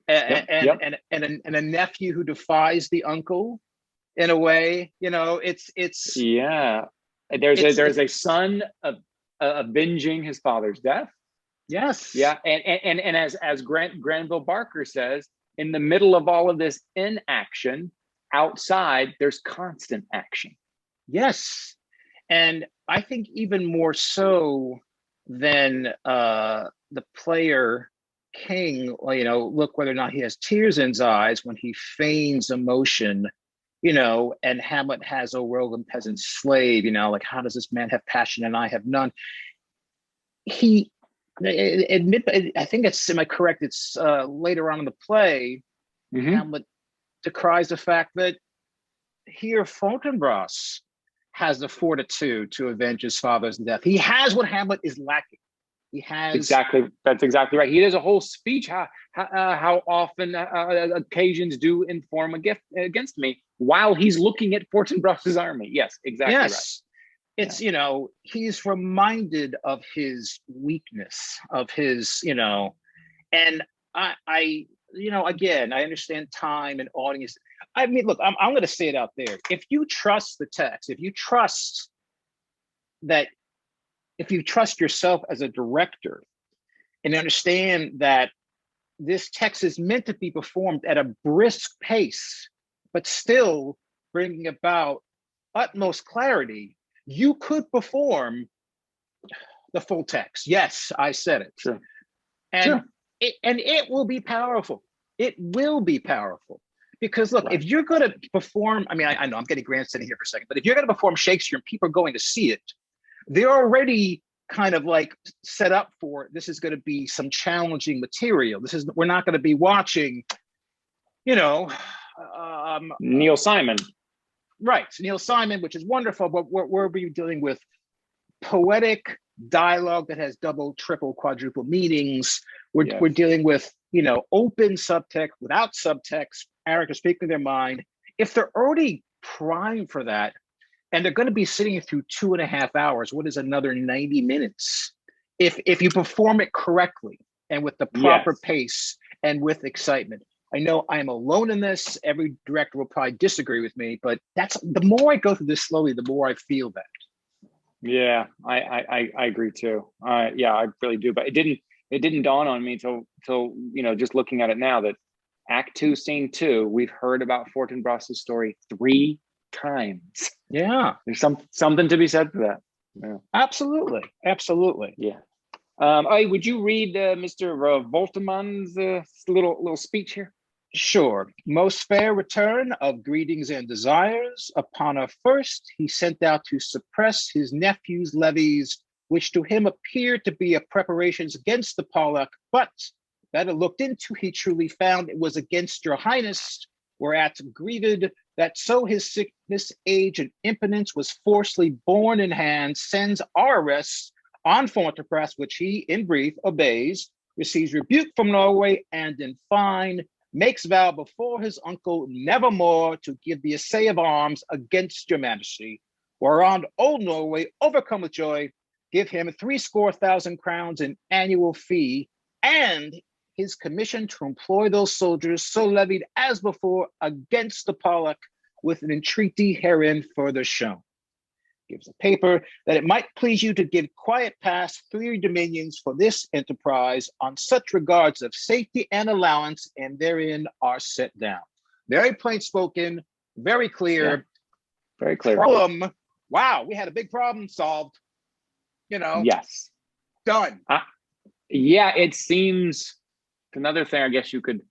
and a nephew who defies the uncle in a way. You know, it's Yeah. There's a son avenging his father's death. yes, Yeah, and as Granville Barker says, in the middle of all of this inaction, outside there's constant action. yes, and I think even more so than the player King. You know, look whether or not he has tears in his eyes when he feigns emotion. You know, and Hamlet has a Roman peasant slave. You know, like how does this man have passion and I have none? He admit, I think it's, am I correct? It's later on in the play, Hamlet decries the fact that here Fortinbras has the fortitude to avenge his father's death. He has what Hamlet is lacking. He has That's exactly right. He does a whole speech how often occasions do inform against me while he's looking at Fortinbras's army. Yes, exactly right. It's, you know, he's reminded of his weakness, of his, you know, and I you know, again, I understand time and audience. I mean, look, I'm going to say it out there. If you trust the text, if you trust yourself as a director and understand that this text is meant to be performed at a brisk pace, but still bringing about utmost clarity, you could perform the full text. Yes, I said it. Sure. And sure. It will be powerful. It will be powerful. Because look, if you're going to perform, I mean, I know I'm getting grandstanding here for a second, but if you're going to perform Shakespeare and people are going to see it, they're already kind of like set up for, this is going to be some challenging material. We're not going to be watching, you know, Neil Simon. Right, Neil Simon, which is wonderful, but we're dealing with poetic dialogue that has double, triple, quadruple meanings. We're dealing with, you know, open subtext without subtext, characters speaking their mind. If they're already primed for that, and they're going to be sitting through 2.5 hours, what is another 90 minutes? If you perform it correctly and with the proper pace and with excitement. I know I'm alone in this. Every director will probably disagree with me, but that's, the more I go through this slowly, the more I feel that. Yeah, I agree too. Yeah, I really do. But it didn't dawn on me till you know, just looking at it now, that Act 2, Scene 2, we've heard about Fortinbras's story 3 times. Yeah, there's something to be said for that. Yeah. Absolutely. Yeah. Would you read Mr. Voltemann's little speech here? Sure. Most fair return of greetings and desires. Upon a first, he sent out to suppress his nephew's levies, which to him appeared to be a preparations against the Pollock, but better looked into, he truly found it was against your highness, whereat grieved that so his sickness, age, and impotence was forcefully borne in hand, sends our arrests on Fortinbras, which he, in brief, obeys, receives rebuke from Norway, and in fine, makes vow before his uncle nevermore to give the assay of arms against your majesty, whereon old Norway, overcome with joy, give him 70,000 crowns in annual fee, and his commission to employ those soldiers so levied as before against the Pollock, with an entreaty herein further shown. Gives a paper that it might please you to give quiet pass through your dominions for this enterprise on such regards of safety and allowance, and therein are set down. Very plain spoken, very clear. Yeah. Very clear. Problem. Wow, we had a big problem solved. You know. Yes. Done. Yeah, it seems, another thing I guess you could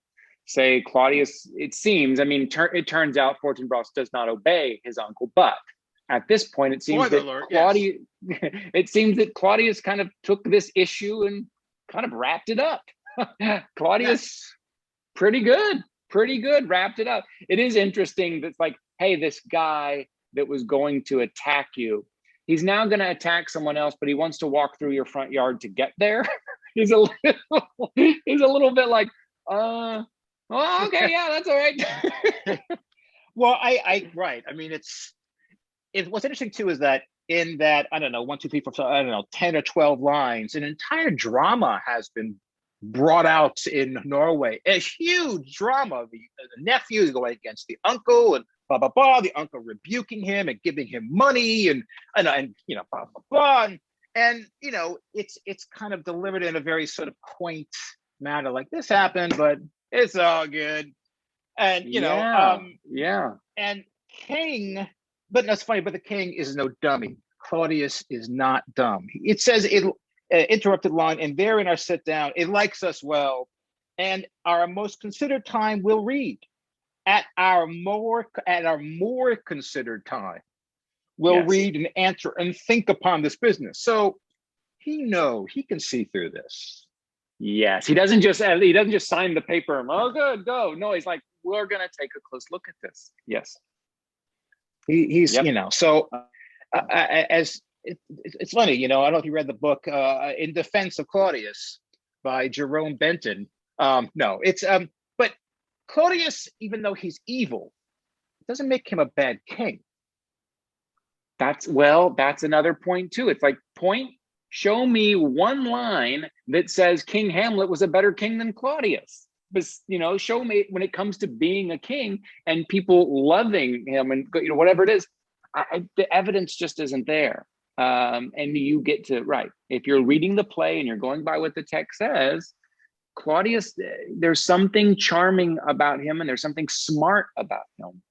say, Claudius, it seems, I mean, it turns out Fortinbras does not obey his uncle, but at this point, it seems that Claudius, it seems that Claudius kind of took this issue and kind of wrapped it up. Claudius, pretty good, wrapped it up. It is interesting that's like, hey, this guy that was going to attack you, he's now going to attack someone else, but he wants to walk through your front yard to get there. he's a little bit like, well, okay, yeah, that's all right. Well, right. I mean, it's what's interesting too is that in that, I don't know, 1, 2, 3, 4, 5, I don't know, 10 or 12 lines, an entire drama has been brought out in Norway. A huge drama. The nephew is going against the uncle, and blah blah blah. The uncle rebuking him and giving him money, and you know, blah blah blah. And you know, it's kind of delivered in a very sort of quaint manner, like this happened, but it's all good. And you know, yeah. And King, but that's funny. But the king is no dummy. Claudius is not dumb. It says it. Interrupted line, and therein our sit down. It likes us well, and our most considered time will read. At our more considered time, we'll read and answer and think upon this business. So he can see through this. Yes, he doesn't just sign the paper and, oh, good, go. No, he's like, we're gonna take a close look at this. Yes, he's you know. So as it's funny, you know, I don't know if you read the book In Defense of Claudius by Jerome Benton. No, it's but Claudius, even though he's evil, doesn't make him a bad king. That's another point too. It's like, show me one line that says King Hamlet was a better king than Claudius. But you know, show me when it comes to being a king and people loving him and, you know, whatever it is, the evidence just isn't there. And you get to, right, if you're reading the play and you're going by what the text says, Claudius, there's something charming about him and there's something smart about him.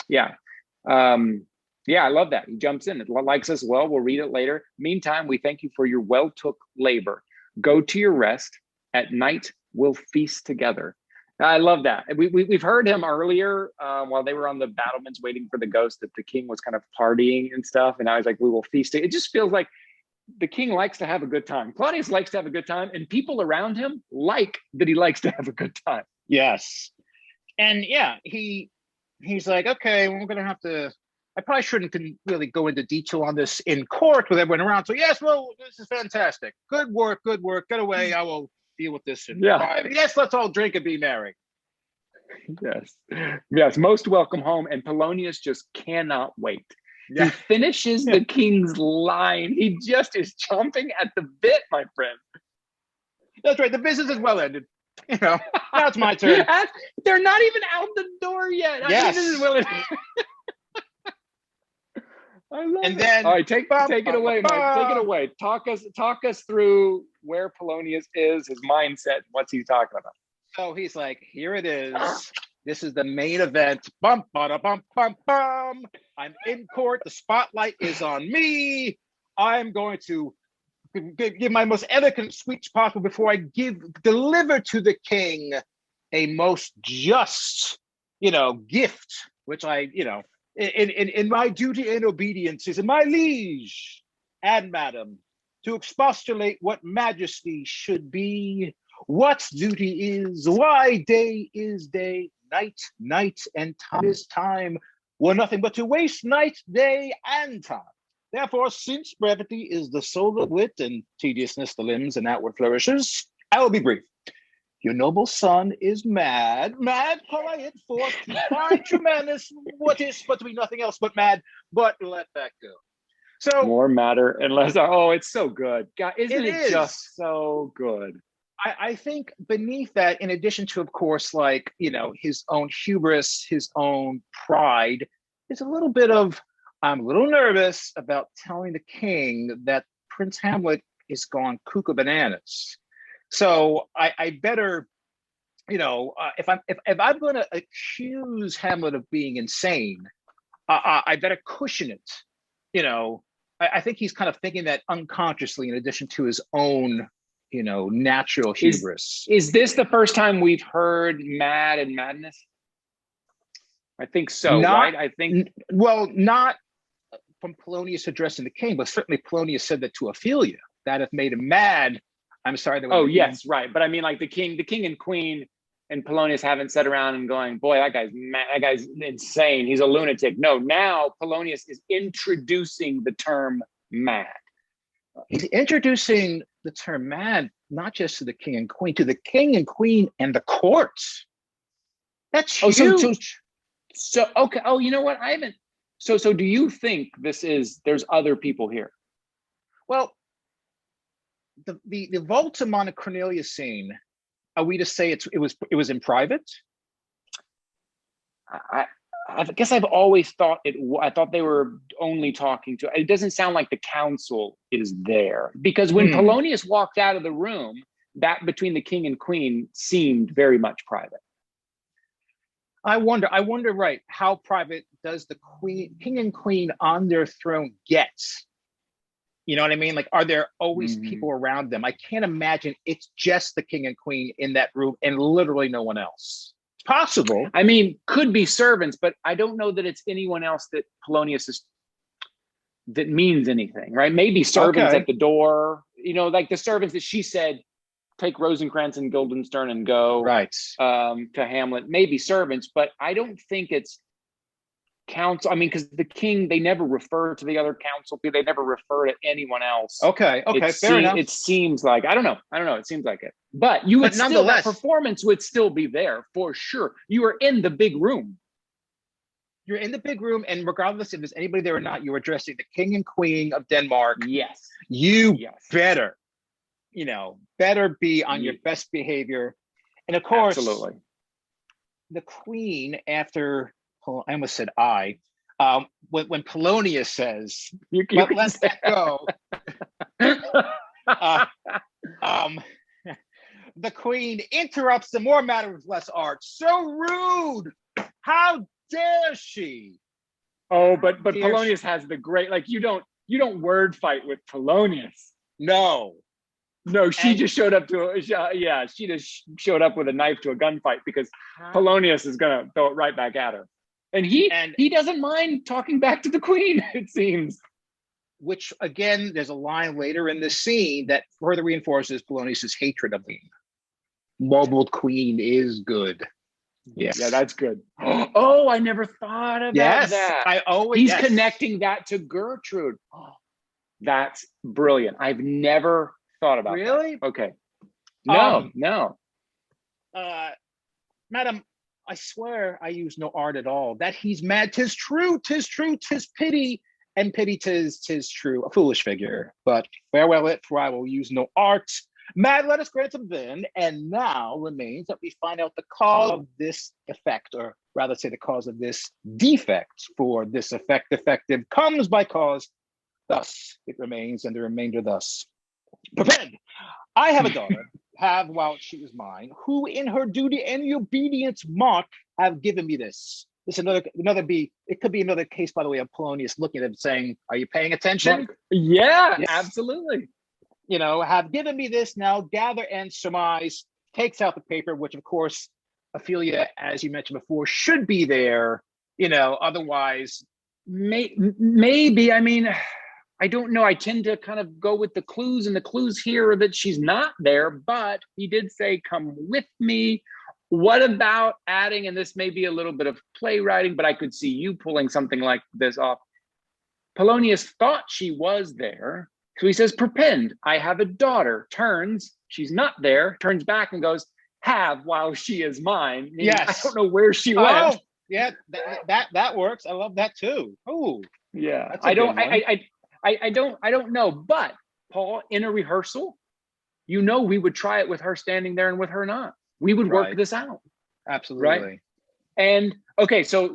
Yeah, I love that. He jumps in. It likes us well. We'll read it later. Meantime, we thank you for your well-took labor. Go to your rest. At night, we'll feast together. I love that. We've heard him earlier while they were on the battlements waiting for the ghost, that the king was kind of partying and stuff. And I was like, we will feast. It just feels like the king likes to have a good time. Claudius likes to have a good time, and people around him like that he likes to have a good time. Yes. And yeah, he's like, okay, well, we're going to have to, I probably shouldn't really go into detail on this in court with everyone around. So yes, well, this is fantastic. Good work. Get away. I will deal with this in private. Yes, let's all drink and be merry. Yes, most welcome home. And Polonius just cannot wait. Yeah. He finishes the king's line. He just is chomping at the bit, my friend. That's right. The business is well ended. You know, now it's my turn. They're not even out the door yet. Yes. This is well ended. I love it. Then, all right, take it away, Mike. Take it away. Talk us through where Polonius is, his mindset, what's he talking about. So he's like, here it is. This is the main event. Bum, bada, bum, bum, bum. I'm in court. The spotlight is on me. I'm going to give my most eloquent speech possible before I deliver to the king a most just, gift, which I, in my duty and obedience is in my liege and madam to expostulate what majesty should be, what duty is, why day is day, night, and time is time, were nothing but to waste night, day, and time. Therefore, since brevity is the soul of wit and tediousness the limbs and outward flourishes, I will be brief. Your noble son is mad, quiet, forth to find tremendous, what is but to be nothing else but mad, but let that go. So more matter and less. Oh, it's so good. God, isn't it just so good? I think beneath that, in addition to, of course, his own hubris, his own pride, is a little bit of, I'm a little nervous about telling the king that Prince Hamlet is gone cuckoo bananas. So I better, if I'm going to accuse Hamlet of being insane, I better cushion it. I think he's kind of thinking that unconsciously, in addition to his own, natural hubris. Is this the first time we've heard mad and madness? I think so, right? I think. Well, not from Polonius addressing the king, but certainly Polonius said that to Ophelia, that if made him mad, I'm sorry. Oh yes, right. But I mean, like the king and queen, and Polonius haven't sat around and going, "Boy, that guy's mad. That guy's insane. He's a lunatic." No, now Polonius is introducing the term mad. He's introducing the term mad, not just to the king and queen, to the king and queen and the courts. That's Oh, huge. so okay. Oh, you know what? I haven't. So do you think there's other people here? Well, the Voltimont Cornelius scene, are we to say it was in private? I guess I've always thought I thought they were only talking to. It doesn't sound like the council is there, because when Polonius walked out of the room, that between the king and queen seemed very much private. I wonder, right, how private does the king and queen on their throne get? You know what I mean? Like, are there always people around them? I can't imagine it's just the king and queen in that room and literally no one else. It's possible. I mean, could be servants, but I don't know that it's anyone else that Polonius is that means anything, right? Maybe servants at the door, you know, like the servants that she said, take Rosencrantz and Guildenstern and go to Hamlet, maybe servants, but I don't think it's council. I mean, because the king, they never refer to the other council people. They never refer to anyone else. Okay, fair enough. It seems like, I don't know. It seems like it. But you would still, that performance would still be there for sure. You are in the big room. You're in the big room, and regardless if there's anybody there or not, you're addressing the king and queen of Denmark. Yes. Better, better be on your best behavior. And of course, absolutely, the queen, after, I almost said when Polonius says, let that go, the queen interrupts the more matter of less art. So rude! How dare she? Oh, but Polonius has the great, like, you don't word fight with Polonius. No, she just showed up she just showed up with a knife to a gunfight because Polonius is gonna throw it right back at her. And he doesn't mind talking back to the queen, it seems. Which, again, there's a line later in the scene that further reinforces Polonius's hatred of the mobled queen is good. Yes. Yeah, that's good. Oh, I never thought about that. He's connecting that to Gertrude. Oh, that's brilliant. I've never thought about that. Really? Okay. No. Madam, I swear I use no art at all. That he's mad, 'tis true, 'tis pity, and pity 'tis true. A foolish figure, but farewell it, for I will use no art. Mad, let us grant him then, and now remains that we find out the cause of this effect, or rather say the cause of this defect, for this effect effective comes by cause, thus it remains, and the remainder thus. Prepend, I have a daughter, while she is mine, who in her duty and obedience mock have given me this. This it could be another case, by the way, of Polonius looking at him saying, are you paying attention? Yeah, yes. Absolutely. Have given me this, now gather and surmise, takes out the paper, which of course, Ophelia, as you mentioned before, should be there, otherwise. Maybe, I mean, I don't know. I tend to kind of go with the clues, and the clues here are that she's not there, but he did say, come with me. What about adding, and this may be a little bit of playwriting, but I could see you pulling something like this off. Polonius thought she was there. So he says, prepend, I have a daughter, turns, she's not there, turns back and goes, have while she is mine. Yes. I don't know where she went. Yeah, that works. I love that too. Oh, yeah. I don't know. But Paul, in a rehearsal, we would try it with her standing there and with her not. We would work this out. Absolutely. Right. And okay, so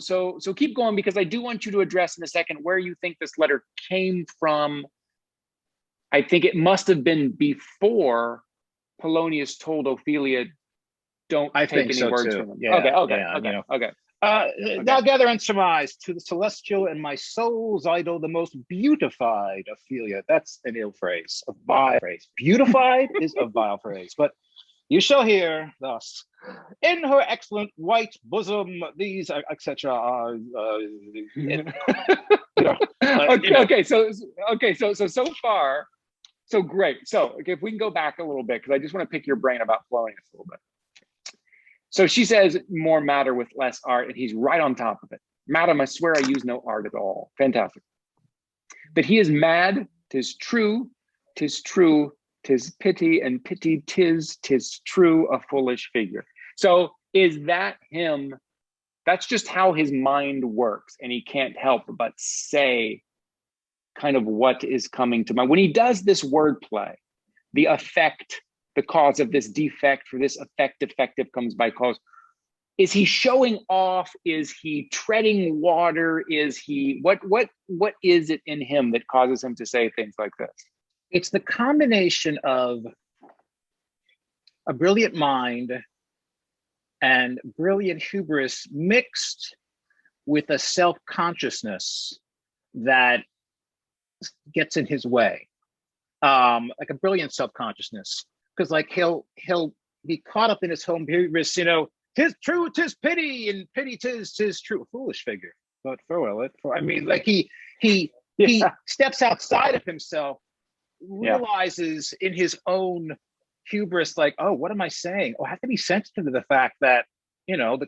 keep going, because I do want you to address in a second where you think this letter came from. I think it must have been before Polonius told Ophelia, don't take any words from him. Yeah, okay. Now gather and surmise, to the celestial and my soul's idol, the most beautified Ophelia. That's an ill phrase, a vile phrase. Beautified is a vile phrase, but you shall hear thus. In her excellent white bosom, these, etc. are. So far, So great. So okay, if we can go back a little bit, because I just want to pick your brain about Polonius a little bit. So she says more matter with less art, and he's right on top of it. Madam, I swear I use no art at all. Fantastic. That he is mad, 'tis true, 'tis true, 'tis pity, and pity 'tis true, a foolish figure. So is that him? That's just how his mind works, and he can't help but say kind of what is coming to mind. When he does this wordplay, the effect, the cause of this defect, for this effect, effective comes by cause. Is he showing off? Is he treading water? Is he, what is it in him that causes him to say things like this? It's the combination of a brilliant mind and brilliant hubris mixed with a self-consciousness that gets in his way, like a brilliant self-consciousness. Because like he'll be caught up in his own hubris, you know, 'tis true, 'tis pity, and pity 'tis true. Foolish figure, but I mean, like he steps outside of himself, realizes in his own hubris, like, oh, what am I saying? Oh, I have to be sensitive to the fact that, you know,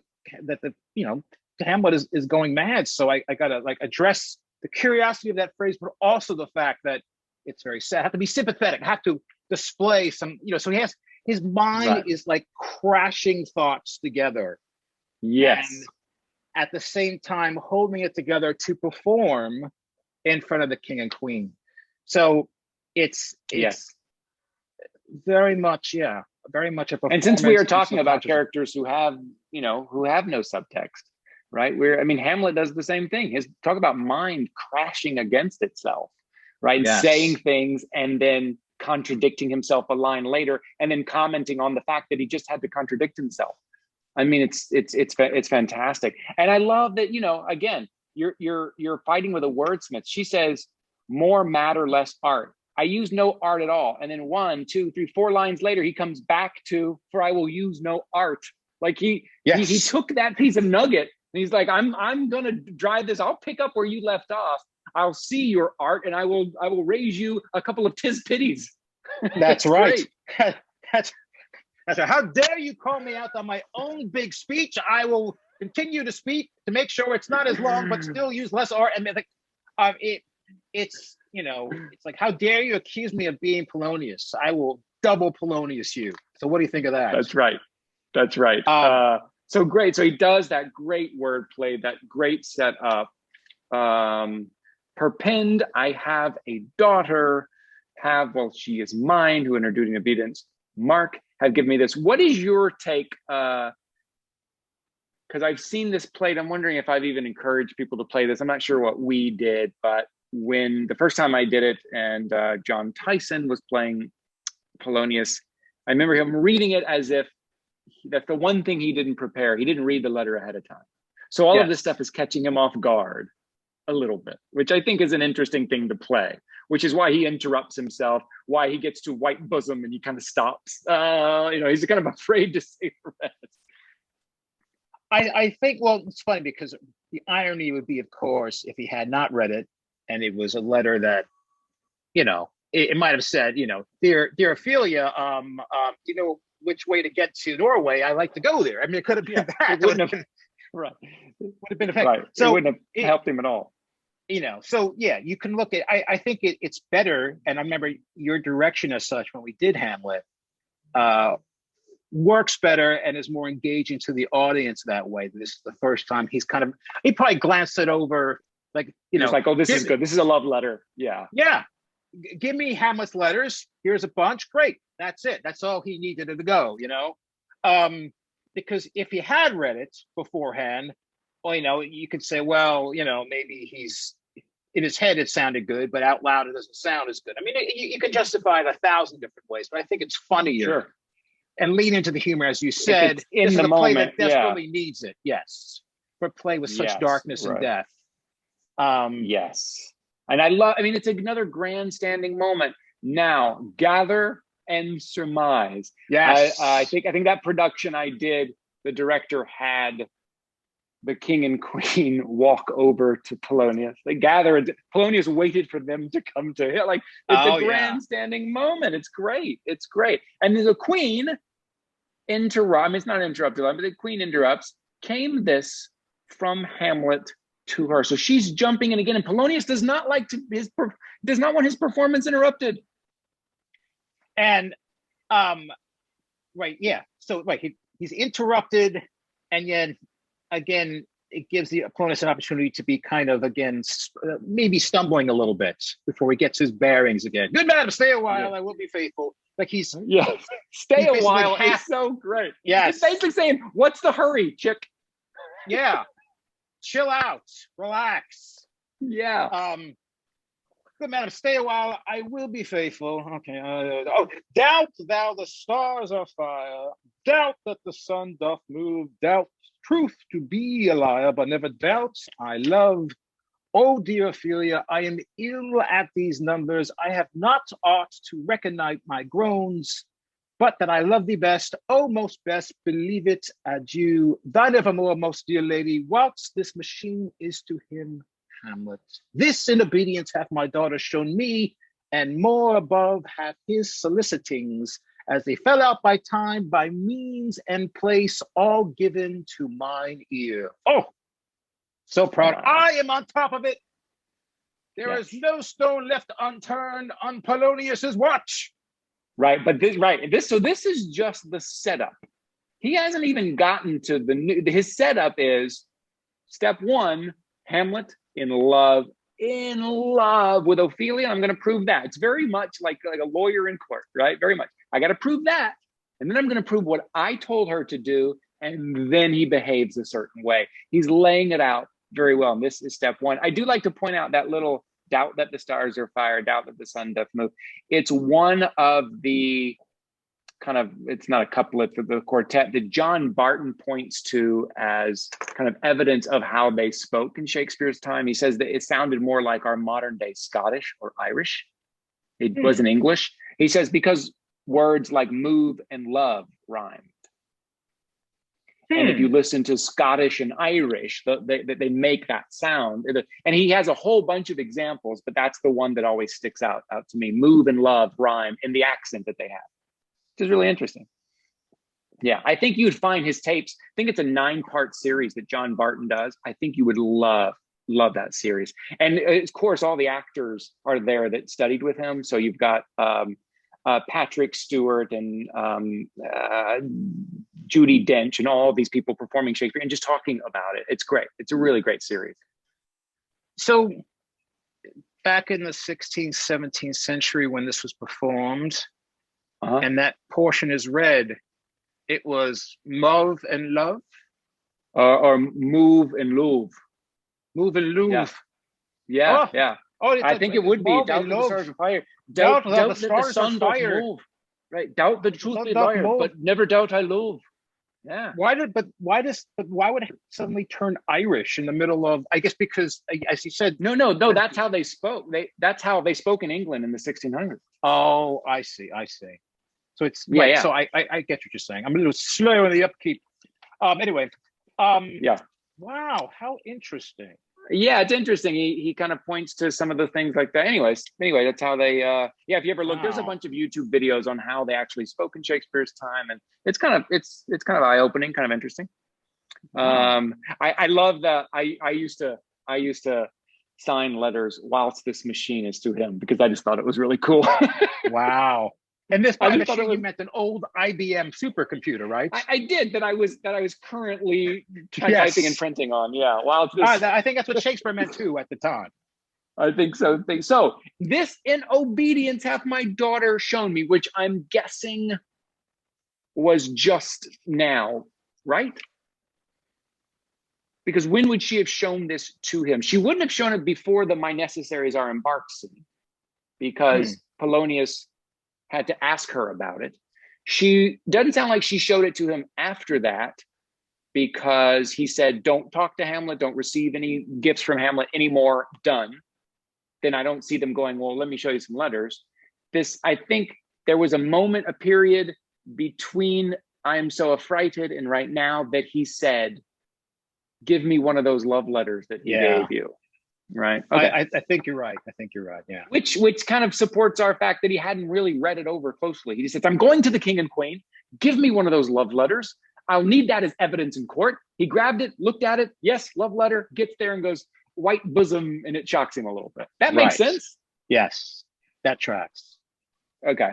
Hamlet is going mad. So I gotta like address the curiosity of that phrase, but also the fact that it's very sad. I have to be sympathetic. I have to display some, you know, so his mind is like crashing thoughts together. Yes. And at the same time, holding it together to perform in front of the king and queen. So it's very much a performance. And since we are talking about characters who have no subtext, right? Hamlet does the same thing. Talk about mind crashing against itself, right? Yes. Saying things and then contradicting himself a line later, and then commenting on the fact that he just had to contradict himself. I mean, it's fantastic. And I love that, again, you're fighting with a wordsmith. She says, more matter, less art. I use no art at all. And then 1, 2, 3, 4 lines later, he comes back to, for I will use no art. Like he took that piece of nugget and he's like, I'm gonna drive this. I'll pick up where you left off. I'll see your art and I will raise you a couple of tis pitties. That's right. That's right. How dare you call me out on my own big speech? I will continue to speak to make sure it's not as long, but still use less art. And it's like, how dare you accuse me of being Polonius? I will double Polonius you. So what do you think of that? That's right. So great. So he does that great wordplay, that great setup. Perpend, I have a daughter, she is mine, who in her duty and obedience, Mark, have given me this. What is your take? Because I've seen this played. I'm wondering if I've even encouraged people to play this. I'm not sure what we did, but when the first time I did it and John Tyson was playing Polonius, I remember him reading it as if that's the one thing he didn't prepare. He didn't read the letter ahead of time. So all of this stuff is catching him off guard a little bit, which I think is an interesting thing to play, which is why he interrupts himself, why he gets to white bosom and he kind of stops. He's kind of afraid to say the rest. I think, well, it's funny because the irony would be, of course, if he had not read it and it was a letter that, it might have said, dear Ophelia, you know which way to get to Norway? I like to go there. I mean, it could have been that. It wouldn't have, right. Would have been effective. Right. So it wouldn't have helped him at all. So yeah, you can look at, I think it's better. And I remember your direction as such when we did Hamlet, works better and is more engaging to the audience that way. This is the first time he probably glanced it over, like, It's like, oh, this is good. This is a love letter. Yeah. Yeah. Give me Hamlet's letters. Here's a bunch. Great. That's it. That's all he needed to go, because if he had read it beforehand, well, you could say, well, maybe he's in his head, it sounded good, but out loud, it doesn't sound as good. I mean, you can justify it 1,000 different ways, but I think it's funnier and lean into the humor, as you said, in the a moment, play that desperately needs it. Yes. For a play with such darkness and death. Yes. And it's another grandstanding moment. Now, gather and surmise. Yes. I think that production I did, the director had the king and queen walk over to Polonius. They gather, and Polonius waited for them to come to him. Like, it's a grandstanding moment. It's great. It's great. And then the queen interrupts. I mean, it's not interrupted, but the queen interrupts. Came this from Hamlet to her, so she's jumping in again. And Polonius does not does not want his performance interrupted. And right, yeah. So right, he's interrupted, and then again, it gives the Polonius an opportunity to be kind of again maybe stumbling a little bit before he gets his bearings again. Good madam, stay a while. I will be faithful. Like he's stay a while. It's so great. Yes, he's basically saying, "What's the hurry, chick?" Yeah, chill out, relax. Yeah. Good madam, stay a while. I will be faithful. Okay. Doubt thou the stars are fire. Doubt that the sun doth move. Doubt truth to be a liar, but never doubt I love. Oh, dear Ophelia, I am ill at these numbers. I have not aught to recognize my groans, but that I love thee best. Oh, most best, believe it, adieu. Thine evermore, most dear lady, whilst this machine is to him Hamlet. This in obedience hath my daughter shown me, and more above hath his solicitings, as they fell out by time, by means and place, all given to mine ear. Oh, so proud. I am on top of it. There is no stone left unturned on Polonius's watch. Right, but so this is just the setup. He hasn't even gotten to his setup is step one, Hamlet in love with Ophelia. I'm going to prove that. It's very much like a lawyer in court, right? Very much. I got to prove that. And then I'm going to prove what I told her to do. And then he behaves a certain way. He's laying it out very well. And this is step one. I do like to point out that little doubt that the stars are fire, doubt that the sun doth move. It's one of the it's not a couplet for the quartet that John Barton points to as kind of evidence of how they spoke in Shakespeare's time. He says that it sounded more like our modern day Scottish or Irish. It wasn't English. He says because words like move and love rhymed. And if you listen to Scottish and Irish, they make that sound. And he has a whole bunch of examples, but that's the one that always sticks out to me. Move and love rhyme in the accent that they have. Which is really interesting. Yeah, I think you'd find his tapes. I think it's a 9-part series that John Barton does. I think you would love that series. And of course, all the actors are there that studied with him. So you've got Patrick Stewart and Judi Dench and all these people performing Shakespeare and just talking about it. It's great. It's a really great series. So back in the 16th, 17th century when this was performed, and that portion is read, it was mauve and love? Or move and louvre. Move and louvre. Yeah. Oh, I think it would be doubt the stars of fire. Doubt that the sun doth move. Right. Doubt the truth be liar, but never doubt I love. Yeah. Why would it suddenly turn Irish in the middle of? I guess because, as you said, no. That's how they spoke. That's how they spoke in England in the 1600s. Oh, I see. So it's yeah. So I get what you're saying. I'm a little slow in the upkeep. Anyway. Yeah. Wow, how interesting. Yeah, it's interesting. He kind of points to some of the things like that. Anyway, that's how they if you ever look, there's a bunch of YouTube videos on how they actually spoke in Shakespeare's time, and it's kind of eye-opening, kind of interesting. I love that. I used to sign letters whilst this machine is to him because I just thought it was really cool. Wow. And this by machine you meant an old IBM supercomputer, right? I did that I was currently typing and printing on. Yeah. Wow. I think that's what Shakespeare meant too at the time. I think so. So this in obedience hath my daughter shown me, which I'm guessing was just now, right? Because when would she have shown this to him? She wouldn't have shown it before the my necessaries are embarked scene, because Polonius had to ask her about it. She doesn't sound like she showed it to him after that, because he said, don't talk to Hamlet, don't receive any gifts from Hamlet anymore, done. Then I don't see them going, well, let me show you some letters. I think there was a period between I am so affrighted and right now that he said, give me one of those love letters that he Yeah. gave you. Right. Okay. I think you're right. I think you're right. Yeah. Which kind of supports our fact that he hadn't really read it over closely. He just says, I'm going to the king and queen. Give me one of those love letters. I'll need that as evidence in court. He grabbed it, looked at it. Yes, love letter, gets there and goes, white bosom, and it shocks him a little bit. That makes sense? Yes, that tracks. Okay.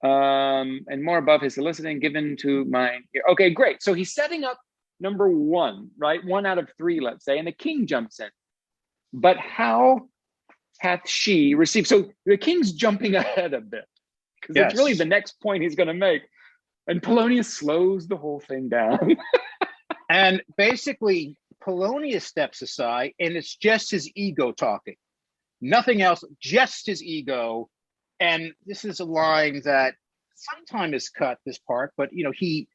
And more above his soliciting given to my... Okay, great. So he's setting up number one, right? 1 out of 3, let's say, and the king jumps in. But how hath she received? So the king's jumping ahead a bit because it's really the next point he's going to make. And Polonius slows the whole thing down. And basically, Polonius steps aside and it's just his ego talking. Nothing else, just his ego. And this is a line that sometimes is cut, this part, but he,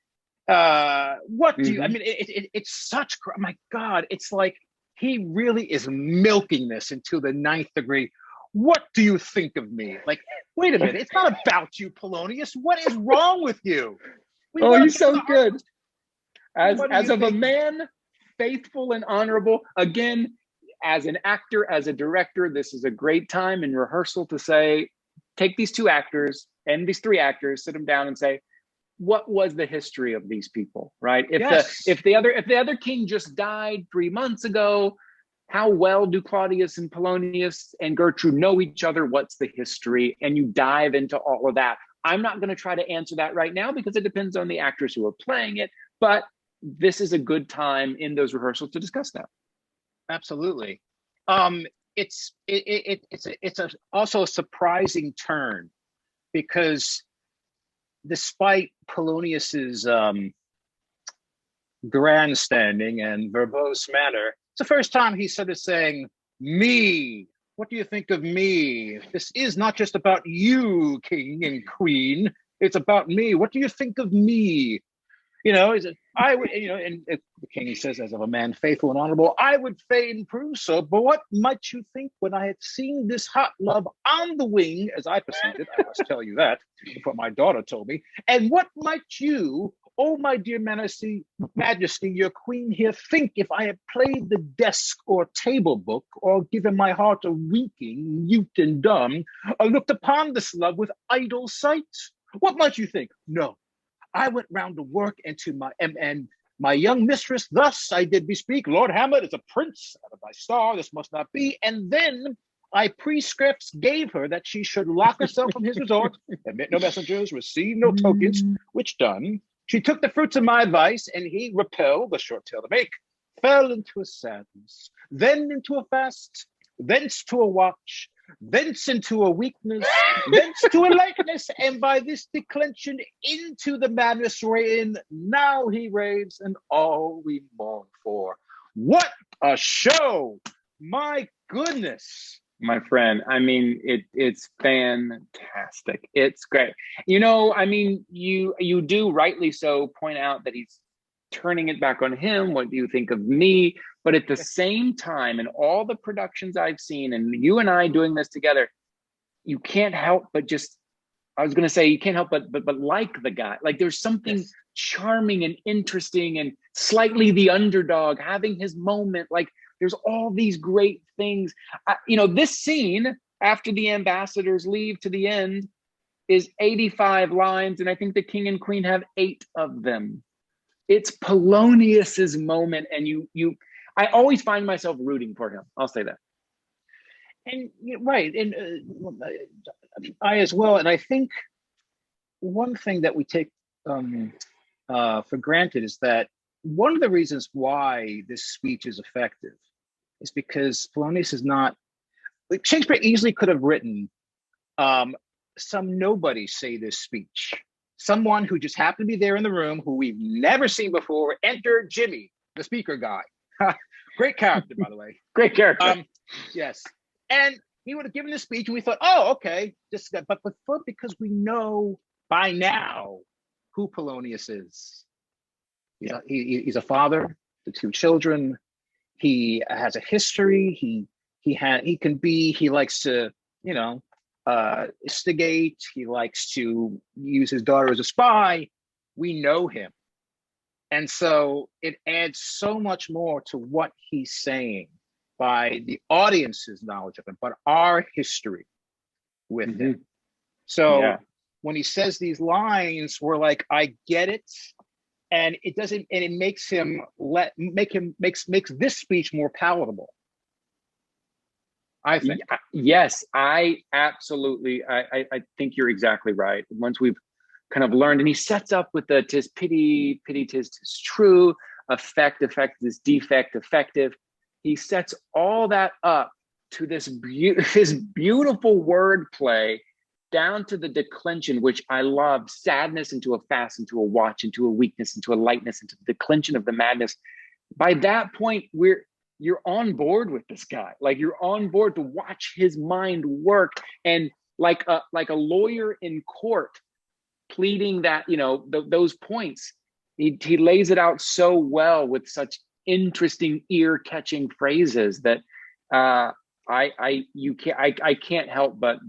what do you, I mean, it's such, oh my God, it's like, he really is milking this into the 9th degree. What do you think of me? Like, wait a minute. It's not about you, Polonius. What is wrong with you? He's so good. As of a man, faithful and honorable. Again, as an actor, as a director, this is a great time in rehearsal to say, take these 2 actors and these 3 actors, sit them down and say, what was the history of these people, right? If the other king just died 3 months ago, how well do Claudius and Polonius and Gertrude know each other? What's the history? And you dive into all of that. I'm not going to try to answer that right now because it depends on the actors who are playing it, but this is a good time in those rehearsals to discuss that. Absolutely. It's also a surprising turn because despite Polonius's grandstanding and verbose manner, it's the first time he's sort of saying, me, what do you think of me? This is not just about you, king and queen. It's about me. What do you think of me? I would, and the king says, as of a man faithful and honorable, I would fain prove so. But what might you think when I had seen this hot love on the wing, as I perceived it? I must tell you that, what my daughter told me. And what might you, oh my dear majesty, your queen here, think if I had played the desk or table book, or given my heart a winking, mute and dumb, or looked upon this love with idle sight? What might you think? No. I went round to work and to my young mistress, thus I did bespeak, Lord Hamlet is a prince out of thy star, this must not be. And then I prescripts gave her that she should lock herself from his resort, admit no messengers, receive no tokens, which done, she took the fruits of my advice, and he repelled, the short tale to make, fell into a sadness, then into a fast, thence to a watch, thence into a weakness, thence to a likeness, and by this declension into the madness wherein now he raves, and all we mourn for. What a show! My goodness. My friend, I mean, it's fantastic. It's great. You do rightly so point out that he's turning it back on him. What do you think of me? But at the same time, in all the productions I've seen, and you and I doing this together, you can't help but you can't help but like the guy. Like there's something charming and interesting and slightly the underdog having his moment. Like there's all these great things. This scene after the ambassadors leave to the end is 85 lines, and I think the king and queen have 8 of them. It's Polonius's moment, and I always find myself rooting for him. I'll say that. And right, and I as well. And I think one thing that we take for granted is that one of the reasons why this speech is effective is because Polonius is not. Like Shakespeare easily could have written some nobody say this speech. Someone who just happened to be there in the room, who we've never seen before. Enter Jimmy, the speaker guy. Great character, by the way. Great character. Yes. And he would have given this speech, and we thought, oh, okay. But because we know by now who Polonius is. He's a father to 2 children. He has a history. He likes to, instigate. He likes to use his daughter as a spy. We know him. And so it adds so much more to what he's saying by the audience's knowledge of him, but our history with Mhm. him. So Yeah. when he says these lines, we're like, I get it. And it doesn't, and it makes him makes this speech more palatable, I think. Yes, I absolutely. I think you're exactly right. Once we've kind of learned, and he sets up with the "tis pity, pity tis true, effect is defect, effective." He sets all that up to this beautiful wordplay down to the declension, which I love: sadness into a fast, into a watch, into a weakness, into a lightness, into the declension of the madness. By that point, you're on board with this guy. Like, you're on board to watch his mind work, and like a lawyer in court pleading that, those points. He lays it out so well with such interesting ear-catching phrases that I can't help but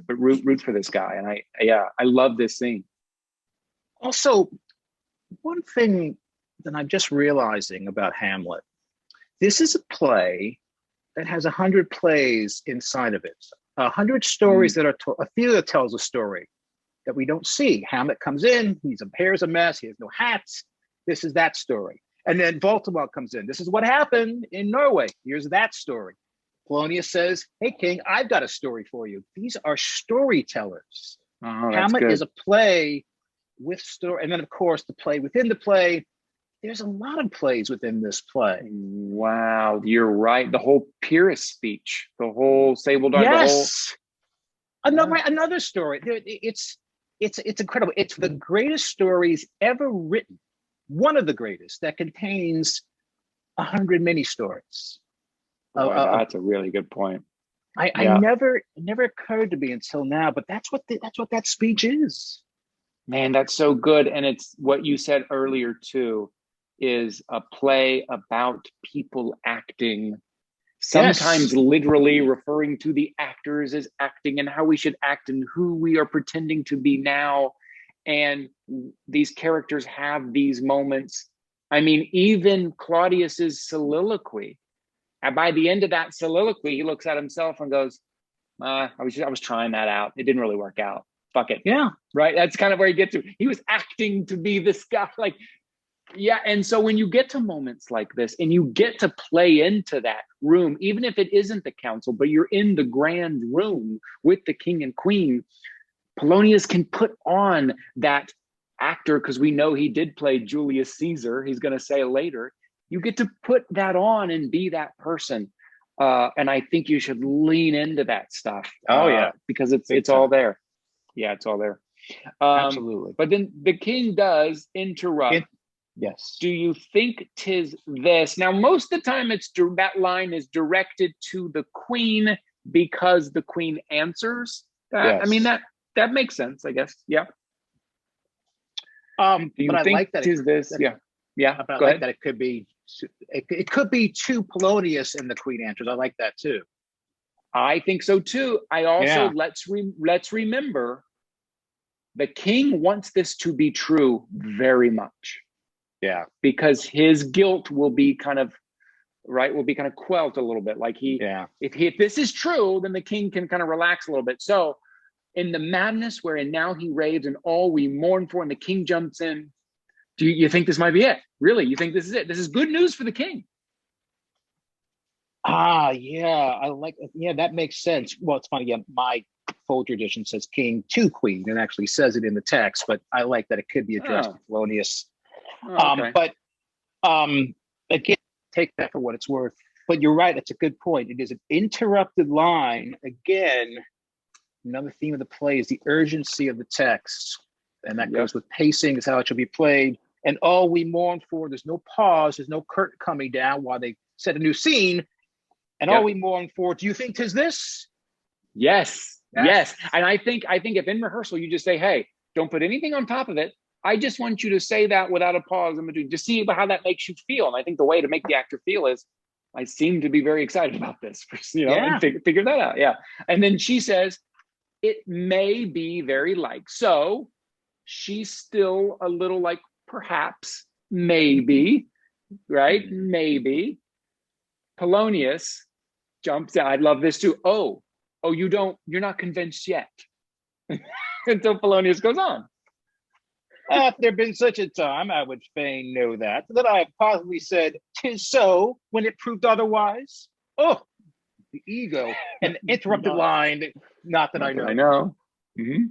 root for this guy. And I love this scene. Also, one thing that I'm just realizing about Hamlet, this is a play that has 100 plays inside of it, 100 stories that are a theater tells a story that we don't see. Hamlet comes in, his hair's a mess, he has no hats. This is that story. And then Baltimore comes in. This is what happened in Norway. Here's that story. Polonius says, hey, King, I've got a story for you. These are storytellers. Oh, that's Hamlet good. is a play with story. And then, of course, the play within the play. There's a lot of plays within this play. Wow, you're right. The whole Pyrrhus speech, the whole Sable Darn, Yes. the whole Another story. It's incredible. It's the greatest stories ever written. One of the greatest that contains 100 mini stories. Boy, that's a really good point. I never occurred to me until now, but that's what that speech is. Man, that's so good. And it's what you said earlier too, is a play about people acting, sometimes literally referring to the actors as acting and how we should act and who we are pretending to be now. And these characters have these moments. I mean, even Claudius's soliloquy. And by the end of that soliloquy, he looks at himself and goes, I was trying that out. It didn't really work out. Fuck it. Yeah. Right. That's kind of where he gets to. He was acting to be this guy. Like, yeah. And so when you get to moments like this and you get to play into that room, even if it isn't the council, but you're in the grand room with the king and queen, Polonius can put on that actor, because we know he did play Julius Caesar. He's going to say later. You get to put that on and be that person. And I think you should lean into that stuff. Because it's all there. Yeah, it's all there. Absolutely. But then the king does interrupt. Yes. Do you think 'tis this? Now, most of the time, that line is directed to the queen because the queen answers. Yes. I mean, that makes sense, I guess. Yeah. But I like that. 'Tis this? Yeah. But I Go like ahead. that it could be to Polonius and the queen answers. I like that too. I think so too. I also let's remember the king wants this to be true very much. Yeah. Because his guilt will be kind of quelled a little bit. Like if this is true, then the king can kind of relax a little bit. So in the madness wherein now he raves and all we mourn for, and the king jumps in, do you think this might be it? Really? You think this is it? This is good news for the king. That makes sense. Well, it's funny. Yeah, my Folger edition says king to queen and actually says it in the text, but I like that it could be addressed to Polonius. Okay. But again, take that for what it's worth. But you're right, it's a good point. It is an interrupted line. Again, another theme of the play is the urgency of the text. And that goes with pacing, is how it should be played. And all we mourn for, there's no pause, there's no curtain coming down while they set a new scene. And all we mourn for, do you think 'tis this? Yes. And I think if in rehearsal you just say, hey, don't put anything on top of it. I just want you to say that without a pause in between, to see how that makes you feel. And I think the way to make the actor feel is, I seem to be very excited about this, and figure that out. Yeah. And then she says, it may be very like. So she's still a little like, perhaps maybe, right? Maybe. Polonius jumps out. I love this too. Oh, you're not convinced yet. Until Polonius goes on. If there been such a time, I would fain know that I have possibly said, "'Tis so," when it proved otherwise. Oh, the ego and interrupted line. Not that I know. I know. Mm-hmm.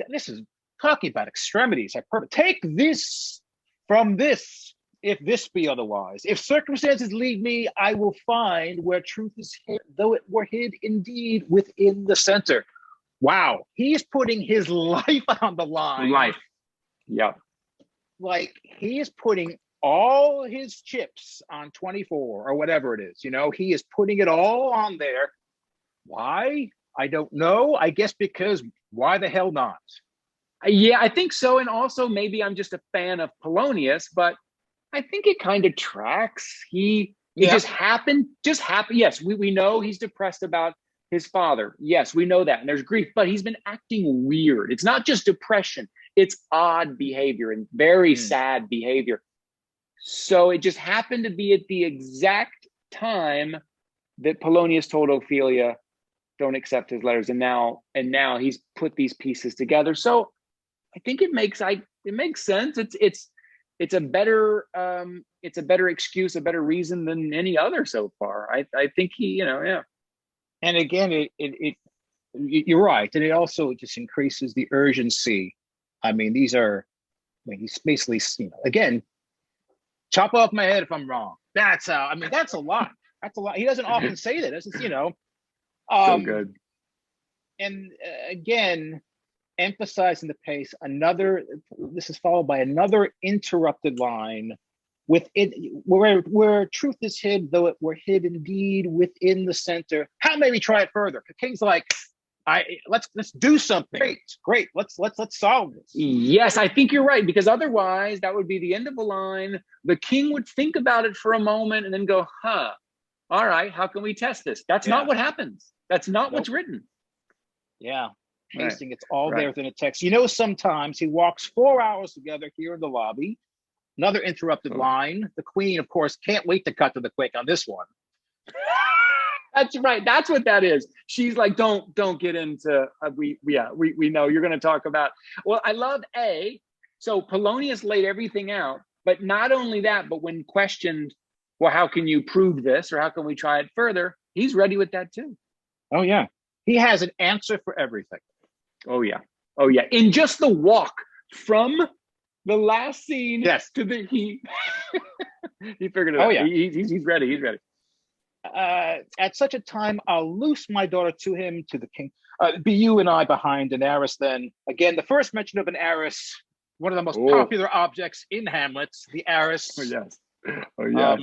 This is talking about extremities. Take this from this, if this be otherwise. If circumstances lead me, I will find where truth is hid, though it were hid indeed within the center. Wow, he's putting his life on the line. Life. Yep. Like he is putting all his chips on 24 or whatever it is. He is putting it all on there. Why? I don't know. I guess because why the hell not? Yeah, I think so. And also maybe I'm just a fan of Polonius, but I think it kind of tracks. It just happened. Yes, we know he's depressed about his father. Yes, we know that. And there's grief, but he's been acting weird. It's not just depression. It's odd behavior and very sad behavior. So it just happened to be at the exact time that Polonius told Ophelia, don't accept his letters. And now he's put these pieces together. So I think it makes sense. It's a better excuse, a better reason than any other so far. I think yeah. And again, you're right, and it also just increases the urgency. He's basically, again, chop off my head if I'm wrong. That's how. That's a lot. That's a lot. He doesn't often say that. It's so good. And again, emphasizing the pace. This is followed by another interrupted line where truth is hid, though it were hid indeed within the center. How may we try it further? The king's like, let's do something. Great. Let's solve this. Yes, I think you're right, because otherwise that would be the end of the line. The king would think about it for a moment and then go, all right, how can we test this? That's not what happens. That's not what's written. Yeah. Pacing, Right. It's all there within a text. Sometimes he walks 4 hours together here in the lobby. Another interrupted line. The queen, of course, can't wait to cut to the quick on this one. That's right. That's what that is. She's like, don't get into we know you're going to talk about. Well, I love so Polonius laid everything out, but not only that, but when questioned, well, how can you prove this, or how can we try it further? He's ready with that too. Oh yeah, he has an answer for everything. Oh yeah. In just the walk from the last scene to the he figured it out. Yeah. He's ready. He's ready. At such a time, I'll loose my daughter to him, to the king. Be you and I behind an arras then. Again, the first mention of an arras, one of the most popular objects in Hamlet, the arras. Oh yes.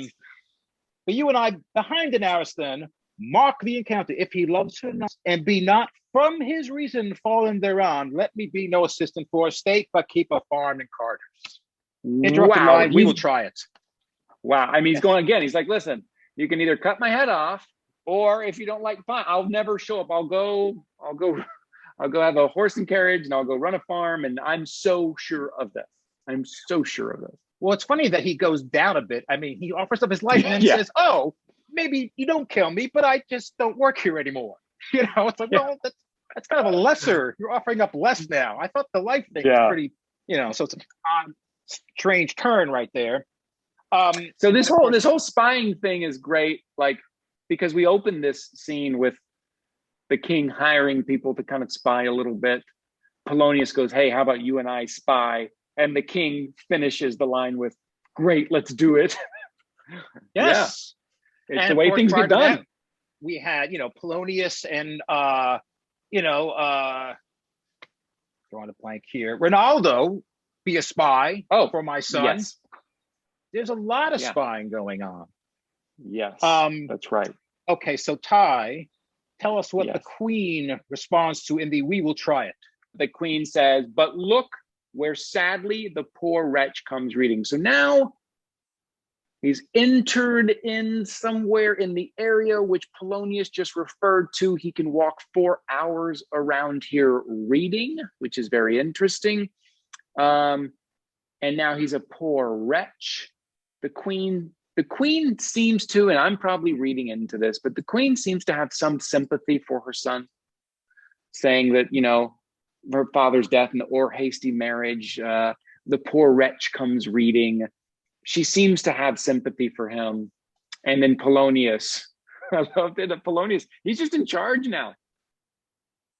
Be you and I behind an arras then, mark the encounter. If he loves her not, and be not from his reason fallen thereon, let me be no assistant for a state, but keep a farm and carters. Interrupted line, we will try it. Wow. He's going again. He's like, listen, you can either cut my head off, or if you don't like, fine, I'll never show up. I'll go have a horse and carriage, and I'll go run a farm. And I'm so sure of this. Well, it's funny that he goes down a bit. He offers up his life and then says, oh, maybe you don't kill me, but I just don't work here anymore. It's like, well, that's kind of a lesser. You're offering up less now. I thought the life thing was pretty, so it's an odd, strange turn right there. So this whole spying thing is great, because we open this scene with the king hiring people to kind of spy a little bit. Polonius goes, hey, how about you and I spy? And the king finishes the line with, great, let's do it. Yes. Yeah. It's the way things get done. We had, Polonius and, drawing a blank here, Ronaldo be a spy for my son. Yes. There's a lot of spying going on. Yes, that's right. Okay, so Ty, tell us what the queen responds to in the we will try it. The queen says, but look where sadly the poor wretch comes reading. So now he's entered in somewhere in the area which Polonius just referred to. He can walk 4 hours around here reading, which is very interesting. and now he's a poor wretch. The queen seems to, and I'm probably reading into this, but the queen seems to have some sympathy for her son, saying that, her father's death and or hasty marriage, the poor wretch comes reading. She seems to have sympathy for him. And then Polonius, I love that Polonius, he's just in charge now.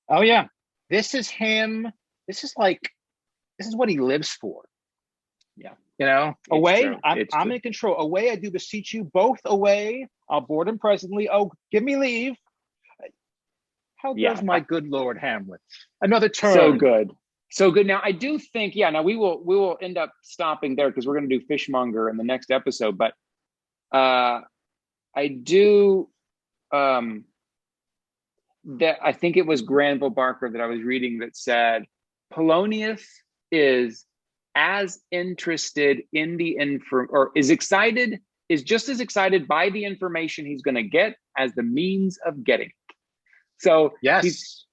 Oh yeah, this is him. This is what he lives for. Yeah. Away, true. I'm in control. Away, I do beseech you, both away. I'll board him presently. Oh, give me leave. How does my good Lord Hamlet? Another turn. So good. Now I do think, now we will end up stopping there because we're going to do Fishmonger in the next episode. But I do that I think it was Granville Barker that I was reading that said Polonius is as interested in the is just as excited by the information he's going to get as the means of getting it. So yes,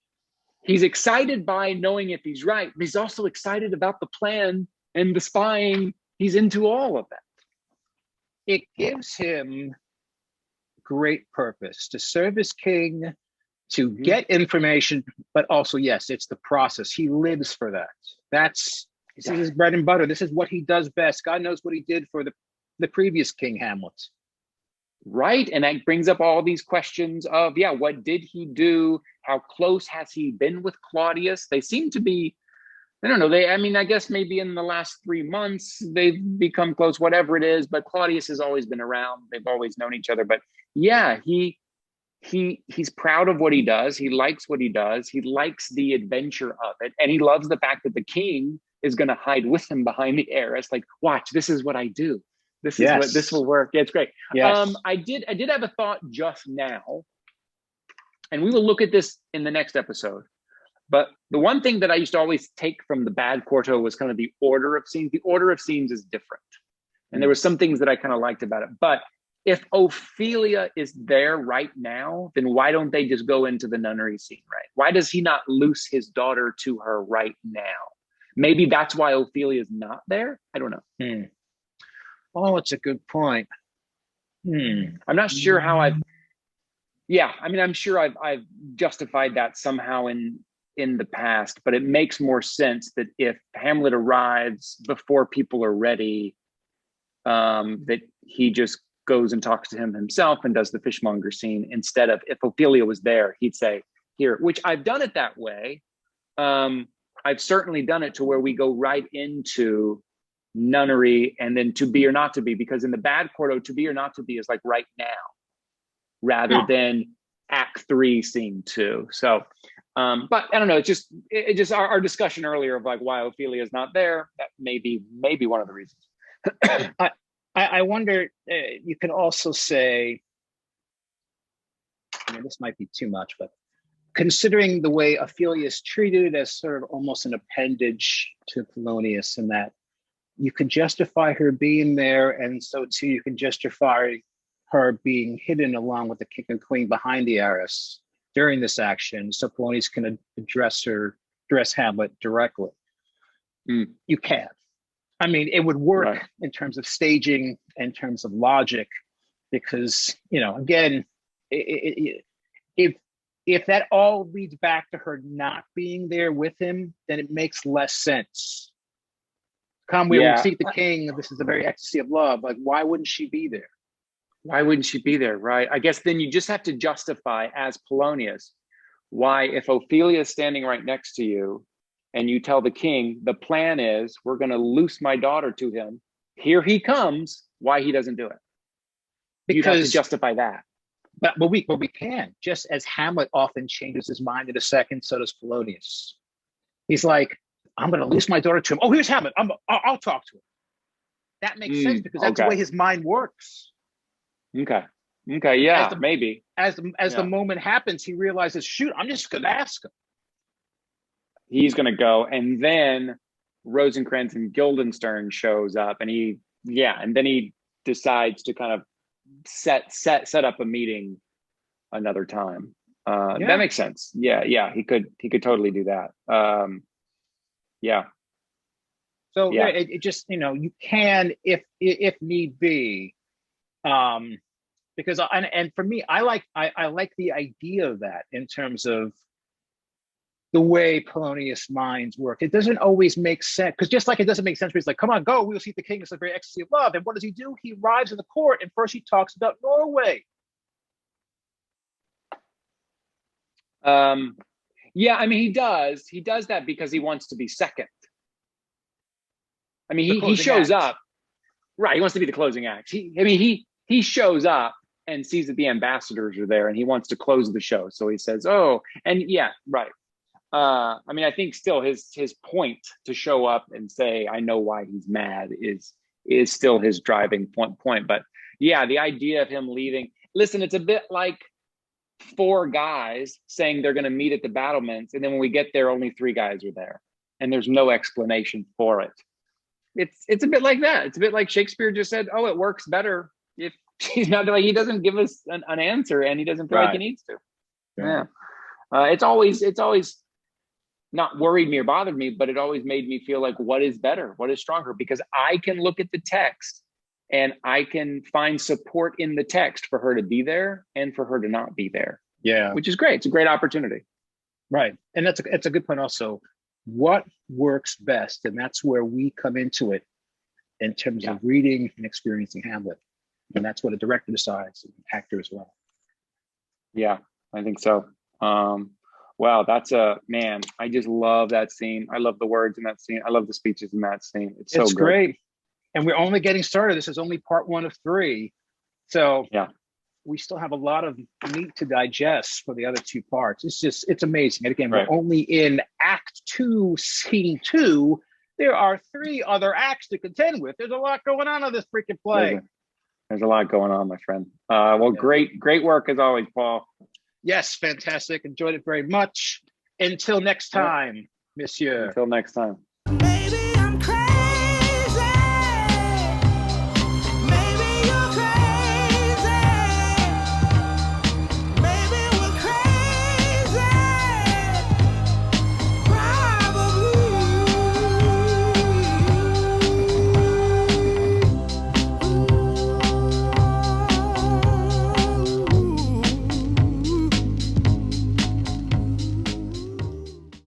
he's excited by knowing if he's right, but he's also excited about the plan and the spying. He's into all of that. It gives him great purpose to serve his king, to get information, but also, yes, it's the process. He lives for that. This is his bread and butter. This is what he does best. God knows what he did for the previous King Hamlet. Right. And that brings up all these questions of, what did he do? How close has he been with Claudius? They seem to be, I don't know. I guess maybe in the last 3 months, they've become close, whatever it is. But Claudius has always been around. They've always known each other. But he's proud of what he does. He likes what he does. He likes the adventure of it. And he loves the fact that the king is going to hide with him behind the arras. Like, watch, this is what I do. This is what this will work. Yeah, it's great. Yes. I did have a thought just now, and we will look at this in the next episode. But the one thing that I used to always take from the bad quarto was kind of the order of scenes. The order of scenes is different. And there were some things that I kind of liked about it. But if Ophelia is there right now, then why don't they just go into the nunnery scene, right? Why does he not loose his daughter to her right now? Maybe that's why Ophelia is not there. I don't know. Oh, it's a good point. I'm not sure how I'm sure I've justified that somehow in the past, but it makes more sense that if Hamlet arrives before people are ready, that he just goes and talks to him himself and does the fishmonger scene instead of, if Ophelia was there, he'd say, here, which I've done it that way. I've certainly done it to where we go right into nunnery and then to be or not to be, because in the bad quarto, to be or not to be is like right now rather than act 3 scene 2. So but I don't know, it just our discussion earlier of like why Ophelia is not there, that may be one of the reasons. I wonder, you can also say, this might be too much, but considering the way Ophelia is treated as sort of almost an appendage to Polonius, in that you can justify her being there, and so too you can justify her being hidden along with the king and queen behind the arras during this action, so Polonius can address Hamlet directly. You can. I mean, it would work in terms of staging, in terms of logic, because, again, if that all leads back to her not being there with him, then it makes less sense. Come, we will seek the king. This is the very ecstasy of love. Like, why wouldn't she be there? Why wouldn't she be there, right? I guess then you just have to justify as Polonius why, if Ophelia is standing right next to you and you tell the king, the plan is we're going to loose my daughter to him, here he comes, why he doesn't do it. Because you have to justify that. But we can. Just as Hamlet often changes his mind in a second, so does Polonius. He's like, I'm going to loose my daughter to him. Oh, here's Hamlet. I'll talk to him. That makes sense because that's the way his mind works. Okay. Yeah, maybe. As the moment happens, he realizes, shoot, I'm just going to ask him. He's going to go, and then Rosencrantz and Guildenstern shows up, and then he decides to kind of set up a meeting another time. That makes sense. Yeah, he could totally do that. So yeah, Yeah. it just, you can, if need be, because and for me, I like the idea of that in terms of the way Polonius' minds work. It doesn't always make sense, because just like it doesn't make sense where he's like, come on, go, we'll see the king. It's the very ecstasy of love. And what does he do? He arrives in the court, and first he talks about Norway. Yeah, I mean, he does that because he wants to be second. I mean, The he closing shows act. up, right? He wants to be the closing act. He shows up and sees that the ambassadors are there, and he wants to close the show. So he says, "Oh," and yeah, right. I mean, I think still his point to show up and say, "I know why he's mad," is still his driving point. But yeah, the idea of him leaving. Listen, it's a bit like four guys saying they're going to meet at the battlements, and then when we get there, only three guys are there, and there's no explanation for it. It's a bit like that. It's a bit like Shakespeare just said, "Oh, it works better if he's not like he doesn't give us an answer, and he doesn't feel like he needs to." Yeah, it's always not worried me or bothered me, but it always made me feel like, what is better, what is stronger? Because I can look at the text and I can find support in the text for her to be there and for her to not be there. Yeah, which is great. It's a great opportunity. Right, and it's a good point also. What works best, and that's where we come into it in terms of reading and experiencing Hamlet, and that's what a director decides, and actor as well. Yeah, I think so. Wow, that's man. I just love that scene. I love the words in that scene. I love the speeches in that scene. It's so great. And we're only getting started. This is only part 1 of 3. So yeah, we still have a lot of meat to digest for the other 2 parts. It's amazing. And again, we're only in Act 2, Scene 2. There are 3 other acts to contend with. There's a lot going on in this freaking play. There's a lot going on, my friend. Well, great work as always, Paul. Yes, fantastic. Enjoyed it very much. Until next time, monsieur. Until next time.